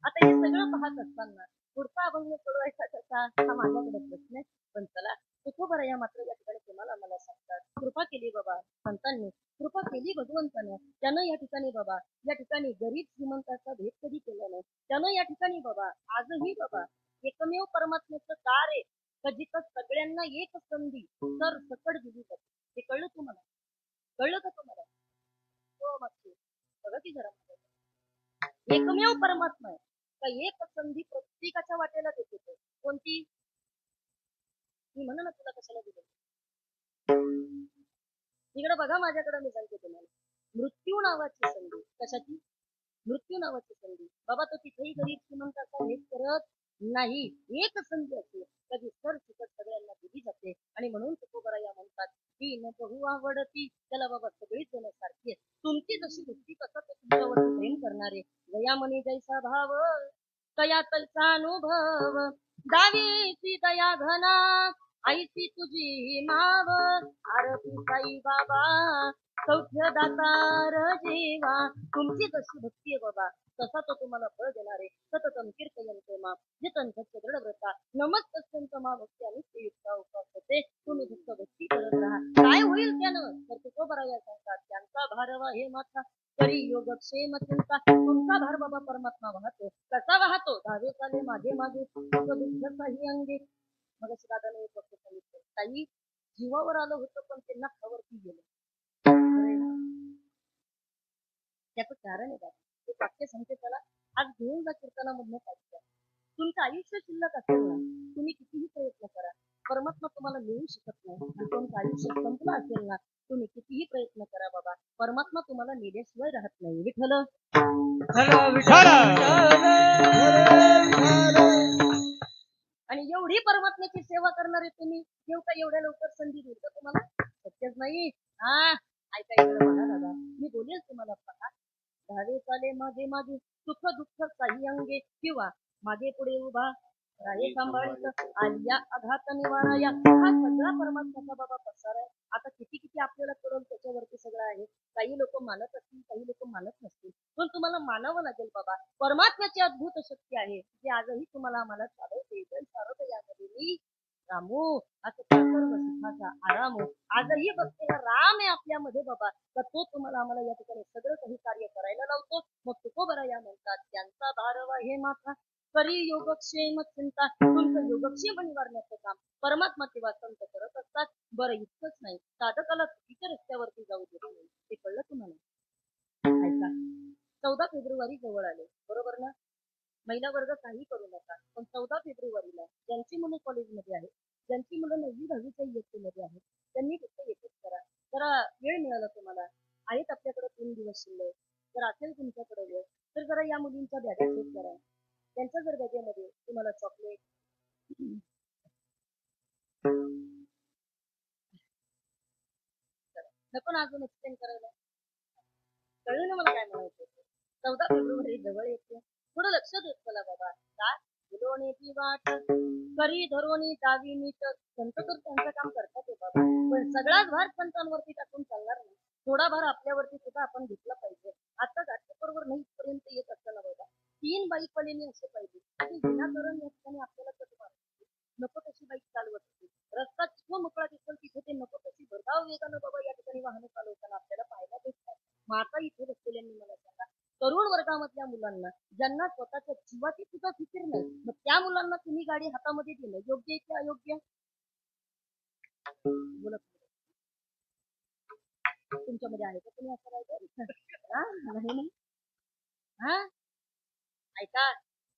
आता हे सगळं पाहत असताना पुढचा अभंग सोडवायचा कसा हा माझ्याकडे प्रश्न आहे. पण चला तुकोबरा या मात्र या ठिकाणी तुम्हाला मला सांगतात कृपा केली बाबा संतांनी, कृपा केली भगवंतानं. त्यानं या ठिकाणी बाबा या ठिकाणी गरीब श्रीमंताचा भेद कधी केला नाही. त्यानं या ठिकाणी बाबा आजही बाबा एकमेव परमात्म्याचं दार आहे का जिथं सगळ्यांना एक संधी तर सकट दिली जाते. हे कळलं तुम्हाला? कळलं का तुम्हाला? हो मागची बघा की जरा एकमेव परमात्मा आहे का एक संधी प्रत्येकाच्या वाटेला देतो. कोणती? मी म्हणा ना तुला कशाला दिलं. इकडे बघा माझ्याकडे मी सांगते तुम्हाला, मृत्यू नावाची संधी. कशाची? मृत्यू नावाची संधी. बाबा तो तिथेही गरीब श्रीमंताचा भेद करत नाही. एक संधी असते कधी सर सुकट सगळ्यांना दिली जाते. आणि म्हणून तुकोबरा या म्हणतात दीन बहु आवडती, त्याला बाबा सगळीच जण सारखी आहे. तुमची जशी बुद्धी कसा तो तुमच्यावरती प्रेम करणारे. दयामनी जैसा भाव तया तैसा अनुभव, दावीची दया घना आईची तुझी माव, आरती साई बाबा सौख्य दातार जीवा. तुमची जशी भक्ती आहे बाबा तसा तो तुम्हाला फळ देणार आहे. सततम कीर्तयन्ते मां जितंतस्य दृढव्रता, नमस्तस्यन्त मां भक्ती आणि युक्ता उपासते. तुम्ही फक्त भक्ती करत राहा. काय होईल त्यानं तर तुकोबरा या सांगतात त्यांचा भारवा हे माता तरी योगक्षेम चिंता. तुमचा भार बाबा परमात्मा वाहतो. कसा वाहतो? धावे चाले मागे मागे दुःख काही अंगे. मग दादाने एक वक्त सांगितलं काही जीवावर आलं होतं पण ते नखावरती गेलं. त्याचं कारण आहे दादा ते वाक्य सांगते त्याला आज घेऊन जा कीर्तनामधनं पाहिजे. तुमचं आयुष्य शिल्लक असेल ना तुम्ही कितीही प्रयत्न करा परमात्मा तुम्हाला मिळू शकत नाही. आणि तुमचं आयुष्य संपलं असेल ना तुम्ही कितीही प्रयत्न करा बाबा परमात्मा तुम्हाला नेल्याशिवाय राहत नाही. विठ्ठल आणि एवढी परमात्म्याची सेवा करणारे तुम्ही येऊ का एवढ्या लवकर संधी देईल का तुम्हाला? शक्यच नाही. हा ऐका इकडे बघा दादा मी बोलेल तुम्हाला पहा. धावे चाले मागे मागे सुख दुःख काही अंगे, किंवा मागे पुढे उभा राहे सांभाळीत आलिया आघात निवाराया. हा सगळा परमात्म्याचा बाबा पसार आहे. आता किती किती आपल्याला कळून त्याच्यावरती सगळं आहे. काही लोक मानत असतील काही लोक मानत नसतील पण तुम्हाला मानावं लागेल बाबा. परमात्म्याची अद्भुत शक्ती आहे जी आजही तुम्हाला आम्हाला चालवते. सारवत यामध्ये मी रामू असं सर्व सुखाचा आराम आजही बसलेला राम आहे आपल्यामध्ये बाबा. तर तो तुम्हाला आम्हाला या ठिकाणी सगळं काही कार्य करायला लावतो. मग तुकोबरा या म्हणतात त्यांचा भारवा हे माथा करी योगक्षेम चिंता. तुमचं योगक्षेम निवारण्याचं काम परमात्मा किंवा संत करत असतात. बरं इतकंच नाही साधकाला चुकीच्या रस्त्यावरती जाऊ देत नाही. ते कळलं तुम्हाला? ऐका 14 फेब्रुवारी जवळ आले बरोबर ना. महिला वर्ग काही करू नका पण 14 फेब्रुवारीला ज्यांची मुलं कॉलेजमध्ये आहेत ज्यांची मुलं 9वी 10वी इयत्तेमध्ये आहेत त्यांनी फक्त एकच करा. जरा वेळ मिळाला तुम्हाला आहेत आपल्याकडे 3 दिवस शिल्लक. जर असेल तुमच्याकडे वेळ तर जरा या मुलींच्या बॅगा चेक करा. त्यांच्या जर बॅगेमध्ये तुम्हाला चॉकलेट नको ना अजून एक्सप्लेन करायला. कळलं ना मला काय म्हणायचं. 14 फेब्रुवारी जवळ येते. थोडं लक्ष देत चला बाबा. काय फुलोण्याची वाट करी धरोनी जावी नीट. संत तर त्यांचं काम करतात ते बाबा, पण सगळाच भार संतांवरती टाकून चालणार नाही. थोडा भार आपल्यावरती सुद्धा आपण घेतला पाहिजे. आता घाटकोपरवर नाही पर्यंत येत असताना बाबा 3 बाईकवाल्यांनी असं पाहिजे की विनाकारण या ठिकाणी आपल्याला कसं मारतात. नको तशी बाईक चालवत होती. रस्ता जिथं मोकळा दिसेल तिथे ते नको तशी भरधाव वेगानं बाबा या ठिकाणी वाहनं चालवताना आपल्याला पाहायला भेटतात. मग आता इथे बसलेल्यांनी मला सांगा, तरुण वर्गामधल्या मुलांना ज्यांना स्वतःच्या जीवाची सुद्धा फिकीर नाही, मग त्या मुलांना तुम्ही गाडी हातामध्ये देणं योग्य आहे की अयोग्य? बोलत तुमच्यामध्ये आहे का तुम्ही असं राहायचं? नाही नाही हा ऐका,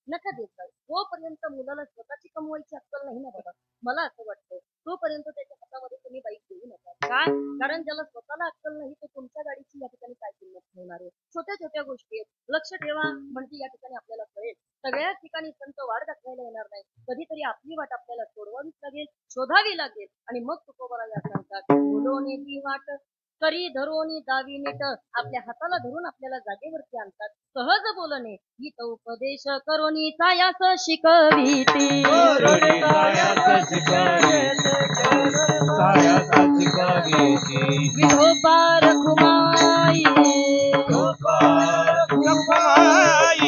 नका देत जाऊ. जोपर्यंत मुलाला स्वतःची कमवायची अक्कल नाही ना बाबा, मला असं वाटतं तोपर्यंत त्याच्या हातामध्ये तुम्ही बाईक देऊ नका. काय? कारण ज्याला स्वतःला अक्कल नाही तो तुमच्या गाडीची या ठिकाणी काय किंमत ठेवणार आहे. छोट्या छोट्या गोष्टी आहेत, लक्ष ठेवा म्हणजे या ठिकाणी आपल्याला कळेल. सगळ्याच ठिकाणी संत वाट दाखवायला येणार नाही. कधीतरी आपली वाट आपल्याला सोडवावीच लागेल, शोधावी लागेल. आणि मग तुकोबाला सांगतात बोलोने ती वाट करी धरोनी दावी नीट. आपल्या हाताला धरून आपल्याला जागेवरती आणतात. सहज बोलणे गीत उपदेश करोनी सायास शिकविती. विठोबा रखुमाई विठोबा रखुमाई.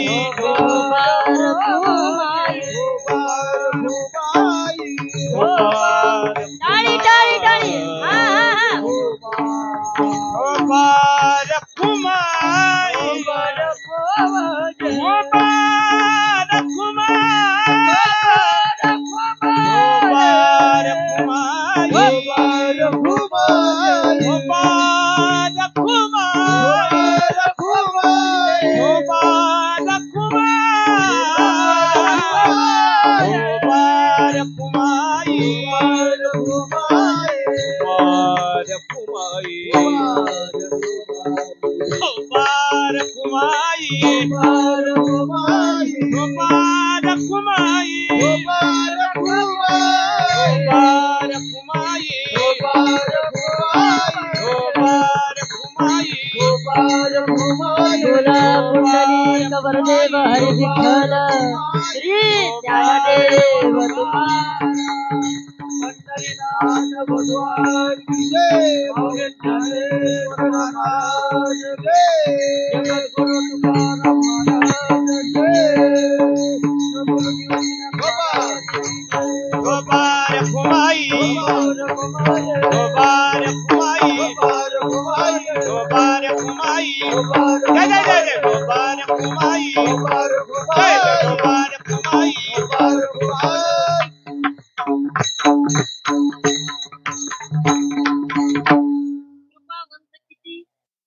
टाळी टाळी टाळी. हा हा देव हरी विठ्ठल श्री ज्ञानदेव तुकाराम पंढरीनाथ भगवान की जय. ज्ञानदेव महाराज जय. जगद्गुरु तुकाराम महाराज जय.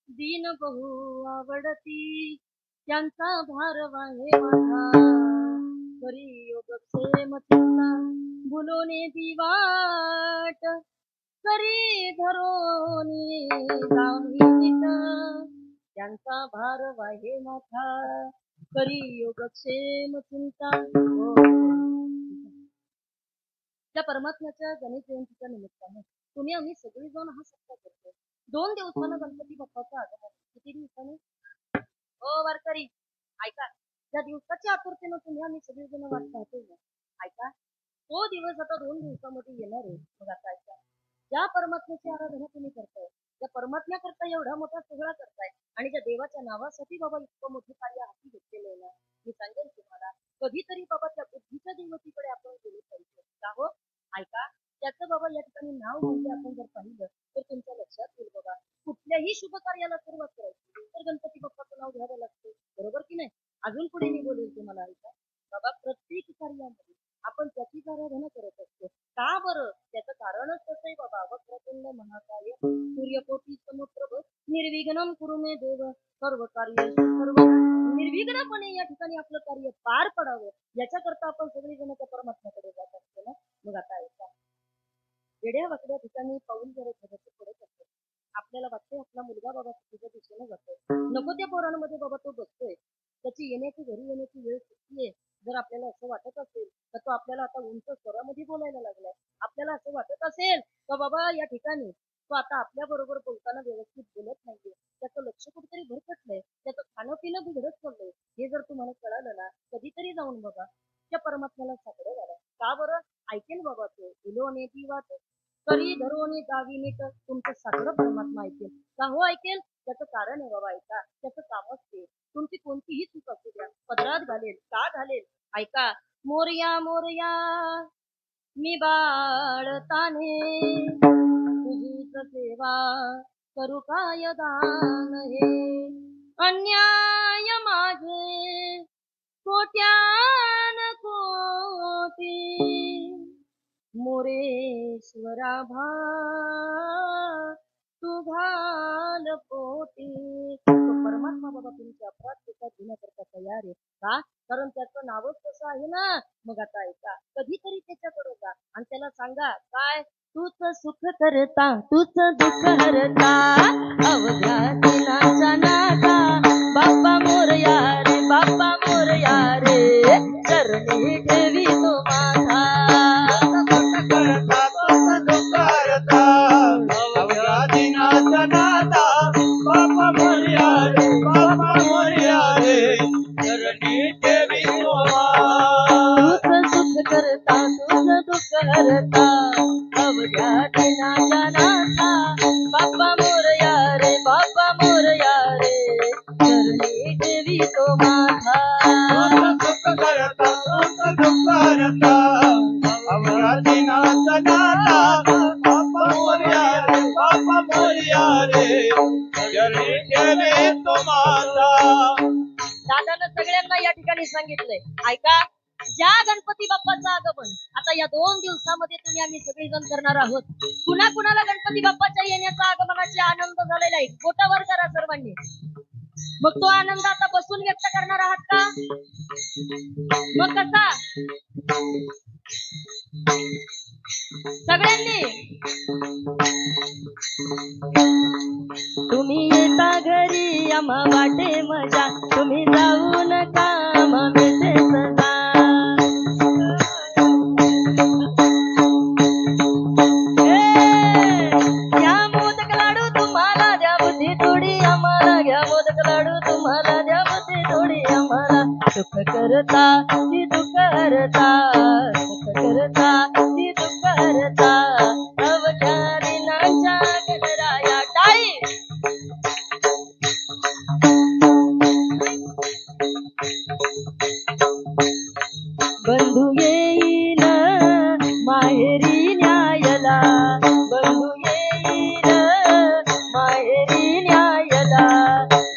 दीन बहु आवडती त्यांचा भार वाहे माझा. करी योग क्षेम चिंता भुलोने ती वाट. करी धरोनी जावी नीट त्यांचा भार वाहे माझा. करी योग क्षेम चिंता. त्या परमात्म्याच्या गणेश जयंतीच्या निमित्तानं तुम्ही आम्ही सगळेजण हा सप्ताह करतो. 2 दिवसानं गणपती बाप्पाचं आगमन. किती दिवसाने? हो वारकरी ऐका, त्या दिवसाच्या आतुरतेनं तुम्ही आम्ही सगळेजण वाट पाहतोय ना. ऐका, तो दिवस आता 2 दिवसामध्ये येणार आहे. मग आता ऐका, ज्या परमात्म्याची आराधना तुम्ही करताय, त्या परमात्म्याकरता एवढा मोठा सोहळा करताय आणि त्या देवाच्या नावासाठी बाबा इतकं मोठं कार्य हाती घेतलेलं आहे ना, मी सांगेन तुम्हाला कधीतरी बाबा त्या बुद्धीच्या देवतेकडे आपण गेलो पाहिजे का हो. ऐका, त्याचं बाबा या ठिकाणी नाव म्हणजे आपण जर पाहिलं तर तुमच्या लक्षात येईल बाबा, कुठल्याही शुभ कार्याला सुरुवात करायची तर गणपती बाप्पाचं नाव घ्यावं लागतं, बरोबर की नाही? अजून पुढे मी बोलेल तुम्हाला. ऐका बाबा, प्रत्येक कार्यामध्ये आपण त्याचीच आराधना करत असतो. का बरं? त्याचं कारणच कसं आहे बाबा. वक्रतुंड महाकाय सूर्यकोटी समप्रभ निर्विघ्नं कुरु मे देव सर्व कार्य सर्व. निर्विघ्नपणे या ठिकाणी आपलं कार्य पार पडावं याच्याकरता आपण सगळेजण त्या परमात्म्याकडे जात असतो ना. मग आता ऐका, वेड्या वाकड्या ठिकाणी पाऊल जर पडत असतो, आपल्याला वाटतंय आपला मुलगा बाबा चुकीच्या दिशेने जातोय, नको त्या पोरांमध्ये बाबा तो बसतोय, त्याची घरी येण्याची वेळ चुकलीये, जर आपल्याला असं वाटत असेल तर तो आपल्याला आता उंच स्वरामध्ये बोलायला लागलाय, आपल्याला असं वाटत असेल तर बाबा या ठिकाणी तो आता आपल्या बरोबर बोलताना व्यवस्थित बोलत नाहीये, त्याचं लक्ष कुठेतरी भरकटलंय, त्याचं खाणं पिणं बिघडत चाललंय, हे जर तुम्हाला कळालं ना कधीतरी जाऊन बघा त्या परमात्म्याला साकडं घाला. का बरं? ऐकेल बाबा तो इलोने ती वाट तरी धरोने जागी नीट तुमचं साकडं परमात्मा ऐकेल. का हो ऐकेल? त्याचं कारण आहे बाबा, ऐका, त्याचं कामच ते. तुमची कोणतीही चूक असू द्या पदरात घालेल, का घालेल? ऐका, मोरया मोरया मी बाळताने तुझीच सेवा करू काय दान हे, अन्याय माझे कोट्यान कोटी मोरेश्वरा भा तू घाल पोटी. तो परमात्मा बाबा तुमचे अपराध तुका घेण्याकरता तयार आहे. का? कारण त्याचं नावच तसं आहे ना. मग आता ऐका, कधीतरी त्याच्याकडे जा आणि त्याला सांगा, काय तूच सुख करता तूच दुःख हरता अवघ्या दिनाचा नाथा बाप्पा मोरया रे बाप्पा मोरया रे चरणी ठेवी तो माझा करता तोच दुःख हरता अवघ्या दिनाचा नाथा बाप्पा मोरया रे बाप्पा मोरया रे चरणी ठेवी तो तूच सुख करता तूच दुःख हरता अवघ्या दिनाचा नाथा बाप्पा मोरया रे बाप्पा मोरया रे चरणी ठेवी तो माझा. सुख करता तोच दुःख हरता अवघ्या दिनाचा नाथा बाप्पा मोरया रे बाप्पा मोरया रे चरणी ठेवी तो माझा. दादानं सगळ्यांना या ठिकाणी सांगितलंय, ऐका, ज्या गणपती बाप्पाचं आगमन आता या 2 दिवसामध्ये तुम्ही आम्ही सगळेजण करणार आहोत. कुणा कुणाला गणपती बाप्पाच्या येण्याचा आगमनाचा आनंद झालेला आहे बोटावर करा सर्वांनी. मग तो आनंद आता बसून व्यक्त करणार आहात का? मग कसा? सगळ्यांनी तुम्ही येता घरी आम्हा वाटे मजा, तुम्ही जाऊ नका आम्हा भेटे सदा. घ्या मोदक लाडू तुम्हाला द्या बुद्धी थोडी आम्हाला, घ्या मोदक लाडू तुम्हाला द्या बुद्धी थोडी आम्हाला. सुख करता ती दुःख हरता सुख करता ती दुःख हरता अवघ्या दिनाच्या गणराया. टाळी. बंधू येईल माहेरी न्यायला, बंधू येईल माहेरी न्यायला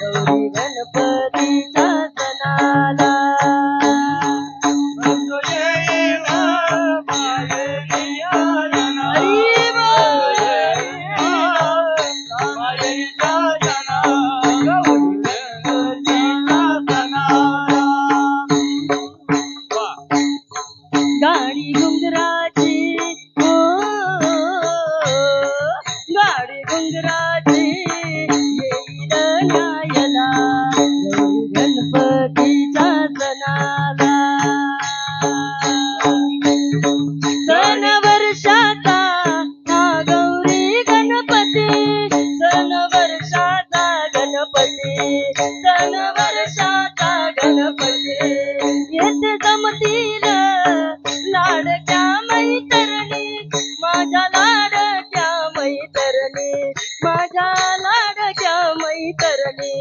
गौरी गणपतीच्या सणाला. बंधू येईल माहेरी न्यायला, हरी बोल. माहेरीच्या सणाला गौरी गणपतीच्या सणाला. गाडी घुंगराची हो गाडी घुंगराची येईल न्यायला गौरी गणपतीच्या सणाला. सण वर्षाचा हा गौरी गणपती, सण वर्षाचा गणपती, सण वर्षाचा गणपती. येथे जमतील लाडक्या मैतरणी माझ्या लाडक्या मैतरणी, माझ्या लाडक्या मैतरणी.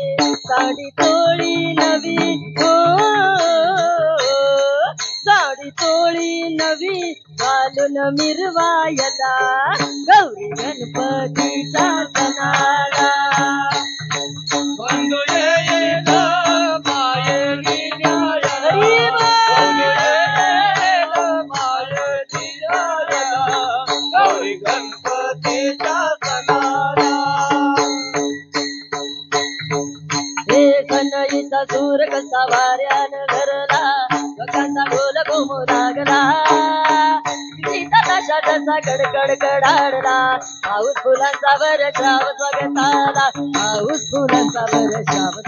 साडी तोळी नवी हो साडी तोळी नवी घालून मिरवायला गौरी गणपतीच्या सणाला. बंधू येईल माहेरी न्यायला, हरी बोल. माहेरी न्यायला गौरी गणपतीच्या सणाला. हे कन्हईचा सूर कसा वाऱ्यान धरला, लोकांचा ढोल घुमू लागला. शीतलाशा जसा कडकड कडाडला पाऊस फुलांचा वर्षाव स्वागताला पाऊस फुलांचा वर्षाव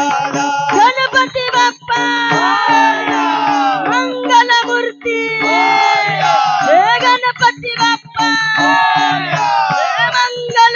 गणपती बाप्पा मंगल मूर्ती हे गणपती बाप्पा हे मंगल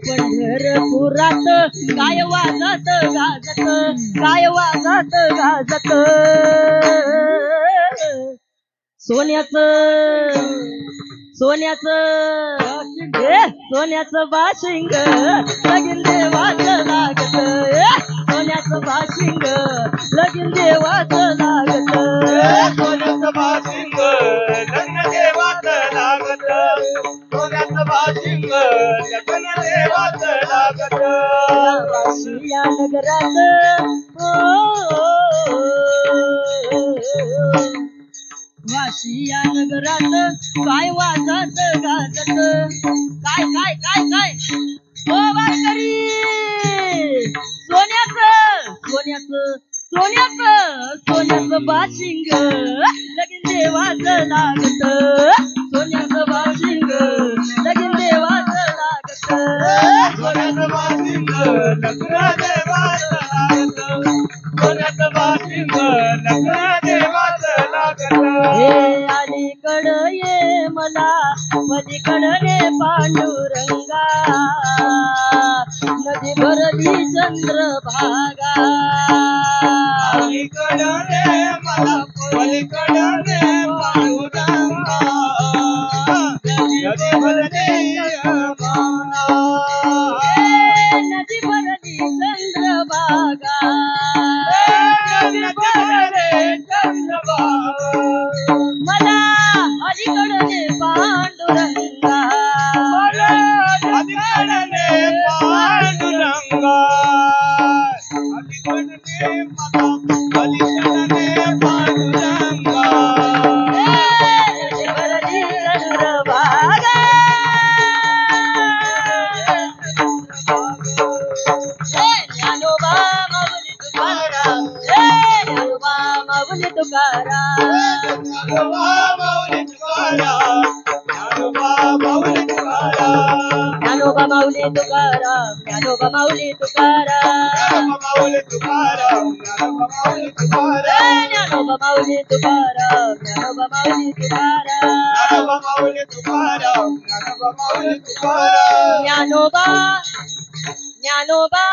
पंढरपुरात काय वाजत गाजत काय वाजत गाजत सोन्याचं बाशिंग लगीन देवाचं लागत सोन्याचं बाशिंग लगीन देवाचं लागत सोन्याचं बाशिंग लग्न देवाचं लागत सोन्याचं बाशिंग लग्न देवाचं लागत लागत वाशी या नगरात वाशी या नगरात काय वाजत गाजत काय काय काय काय ओ वारकरी सोन्याचं सोन्याचं सोन्याचं सोन्याचं बाशिंग लगीन देवाचं लागत सोन्याचं बाशिंग लगीन देवाचं लागत सोन्याचं बाशिंग लग्न देवाचं लागत सोन्याचं बाशिंग लग्न देवाचं लागत हे अलीकडं ये मला पलीकडे पांडुरंगा नदी भरली चंद्रभागा अलीकडं रे मला पलीकडं रे पांडुरंगा नदी भरली यमुना नदी भरली चंद्रभागा नदी भरली चंद्रभागा मला अलीकडे पांडुरंगा अलीकडे पांडुरंगा अलीकडे मला अलीकडे पांडुरंगा नदी भरली चंद्रभागा ज्ञानोबा माऊली तुकाराम ज्ञानोबा माऊली तुकाराम माऊली तुकाराम माऊली तुकाराम ज्ञानोबा माऊली तुकाराम ज्ञानोबा माऊली तुकाराम माऊली तुकाराम माऊली तुकाराम ज्ञानोबा माऊली तुकाराम ज्ञानोबा माऊली तुकाराम माऊली तुकाराम माऊली तुकाराम ज्ञानोबा ज्ञानोबा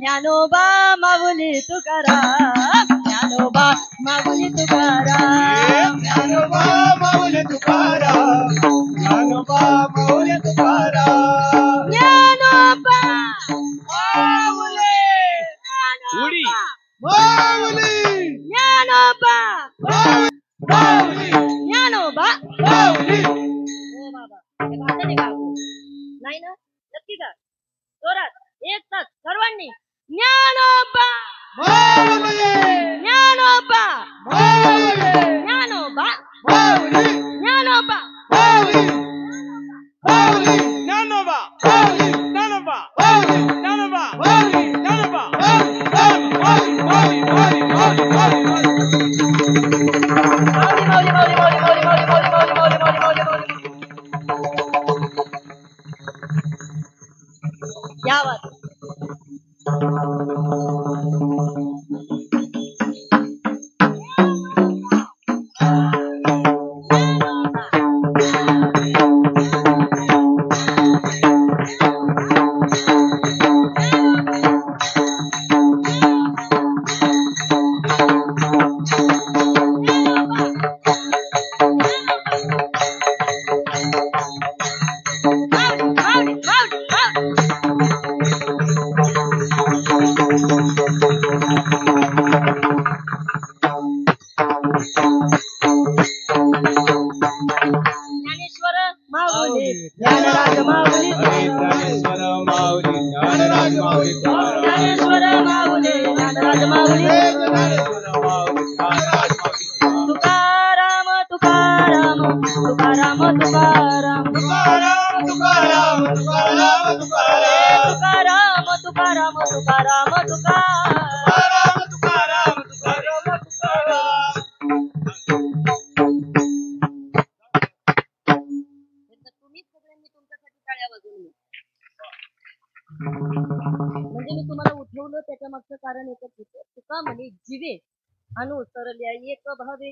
ज्ञानोबा माऊली तुकाराम ज्ञानोबा माऊली तुकाराम ज्ञानोबा माऊली तुकाराम ज्ञानोबा माऊली तुकाराम ज्ञानोबा माऊली उडी माऊली ज्ञानोबा माऊली ज्ञानोबा माऊली ओ बाबा हे गाणं नाही का नाही ना नक्की का जोरात एक तास सर्वांनी ज्ञानोबा माऊली ज्ञानोबा माऊली ज्ञानोबा माऊली ज्ञानोबा माऊली माऊली ज्ञानोबा माऊली ज्ञानोबा माऊली ज्ञानोबा माऊली ज्ञानोबा माऊली माऊली माऊली माऊली माऊली माऊली माऊली माऊली माऊली माऊली माऊली माऊली माऊली माऊली माऊली माऊली क्या बात माऊली माऊली माऊली ज्ञानेश्वर माऊली ज्ञानराज माऊली ज्ञानेश्वर माऊली ज्ञानराज माऊली ज्ञानेश्वर माऊली ज्ञानराज माऊली ज्ञानेश्वर माऊली ज्ञानराज माऊली तुकाराम तुकाराम तुकाराम तुकाराम तुकाराम तुकाराम तुकाराम तुकाराम तुकाराम तुकाराम तुकाराम तुकाराम तुकाराम तुकाराम तुकाराम तुकाराम तुम्ही सगळ्यांनी तुमच्यासाठी टाळ्या वाजवून म्हणजे मी तुम्हाला उठवलं त्याच्या मागचं कारण एकच होतं तुका म्हणे जीवे अनुसरल्या एक भावे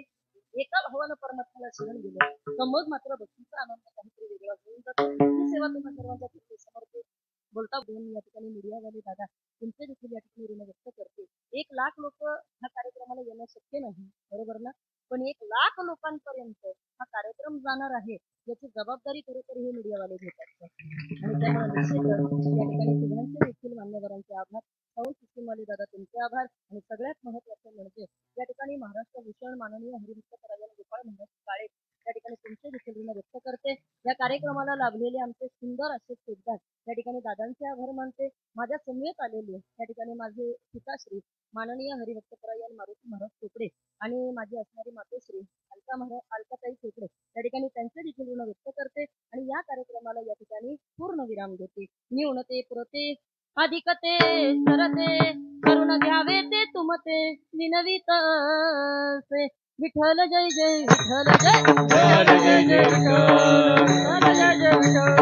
एका भावानं परमात्म्याला शरण दिलं तर मग मात्र भक्तीचा आनंद काहीतरी वेगळा होऊन जातो ही सेवा तुम्हा सर्वांच्या ठिकाणी समर्पित बोलता घेऊन या ठिकाणी मीडियावाले दादा तुमचे देखील या ठिकाणी ऋण व्यक्त करते 1 लाख लोक ह्या कार्यक्रमाला येणं शक्य नाही बरोबर ना पण 1 लाख लोकांपर्यंत हा कार्यक्रम जाणार आहे याची जबाबदारी खरोखर हे मीडियावाले घेत असतात आणि त्यामुळे निश्चितच या ठिकाणी तिघांचे देखील मान्यवरांचे आभार साऊंड सिस्टीमवाले दादा तुमचे आभार आणि सगळ्यात महत्त्वाचं म्हणजे या ठिकाणी महाराष्ट्र भूषण माननीय हरिभक्त परायण गोपाळ महाराज काळे या ठिकाणी तुमचे देखील ऋण व्यक्त करते या कार्यक्रमाला लाभलेले आमचे सुंदर असे सुद्धा त्या ठिकाणी दादांचे आभार मानते. माझ्या समवेत आलेले त्या ठिकाणी माझे पिताश्री माननीय हरिभक्तपरायण मारुती महाराज चोपडे आणि माझी असणारी मातोश्री अलकाताई चोपडे त्या ठिकाणी त्यांचे देखील ऋण व्यक्त करते आणि या कार्यक्रमाला या ठिकाणी पूर्ण विराम देते. न्यूनते पुरते अधिकते सरते करुण घ्यावे ते तुमते विनवित से. विठ्ठल जय जय विठ्ठल जय जय जय जय विठ्ठल जय जय विठ्ठल.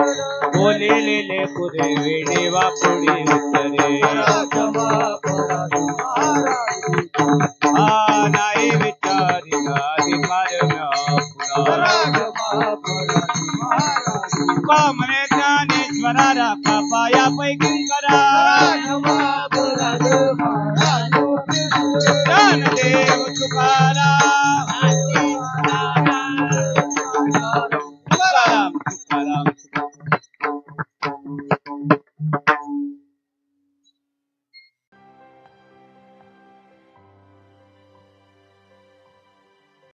बोलिलेले पुरे वेडेवा पुढे उतरे नाही विचारी म्हणे ज्ञानेश्वरा पाया पैकी करा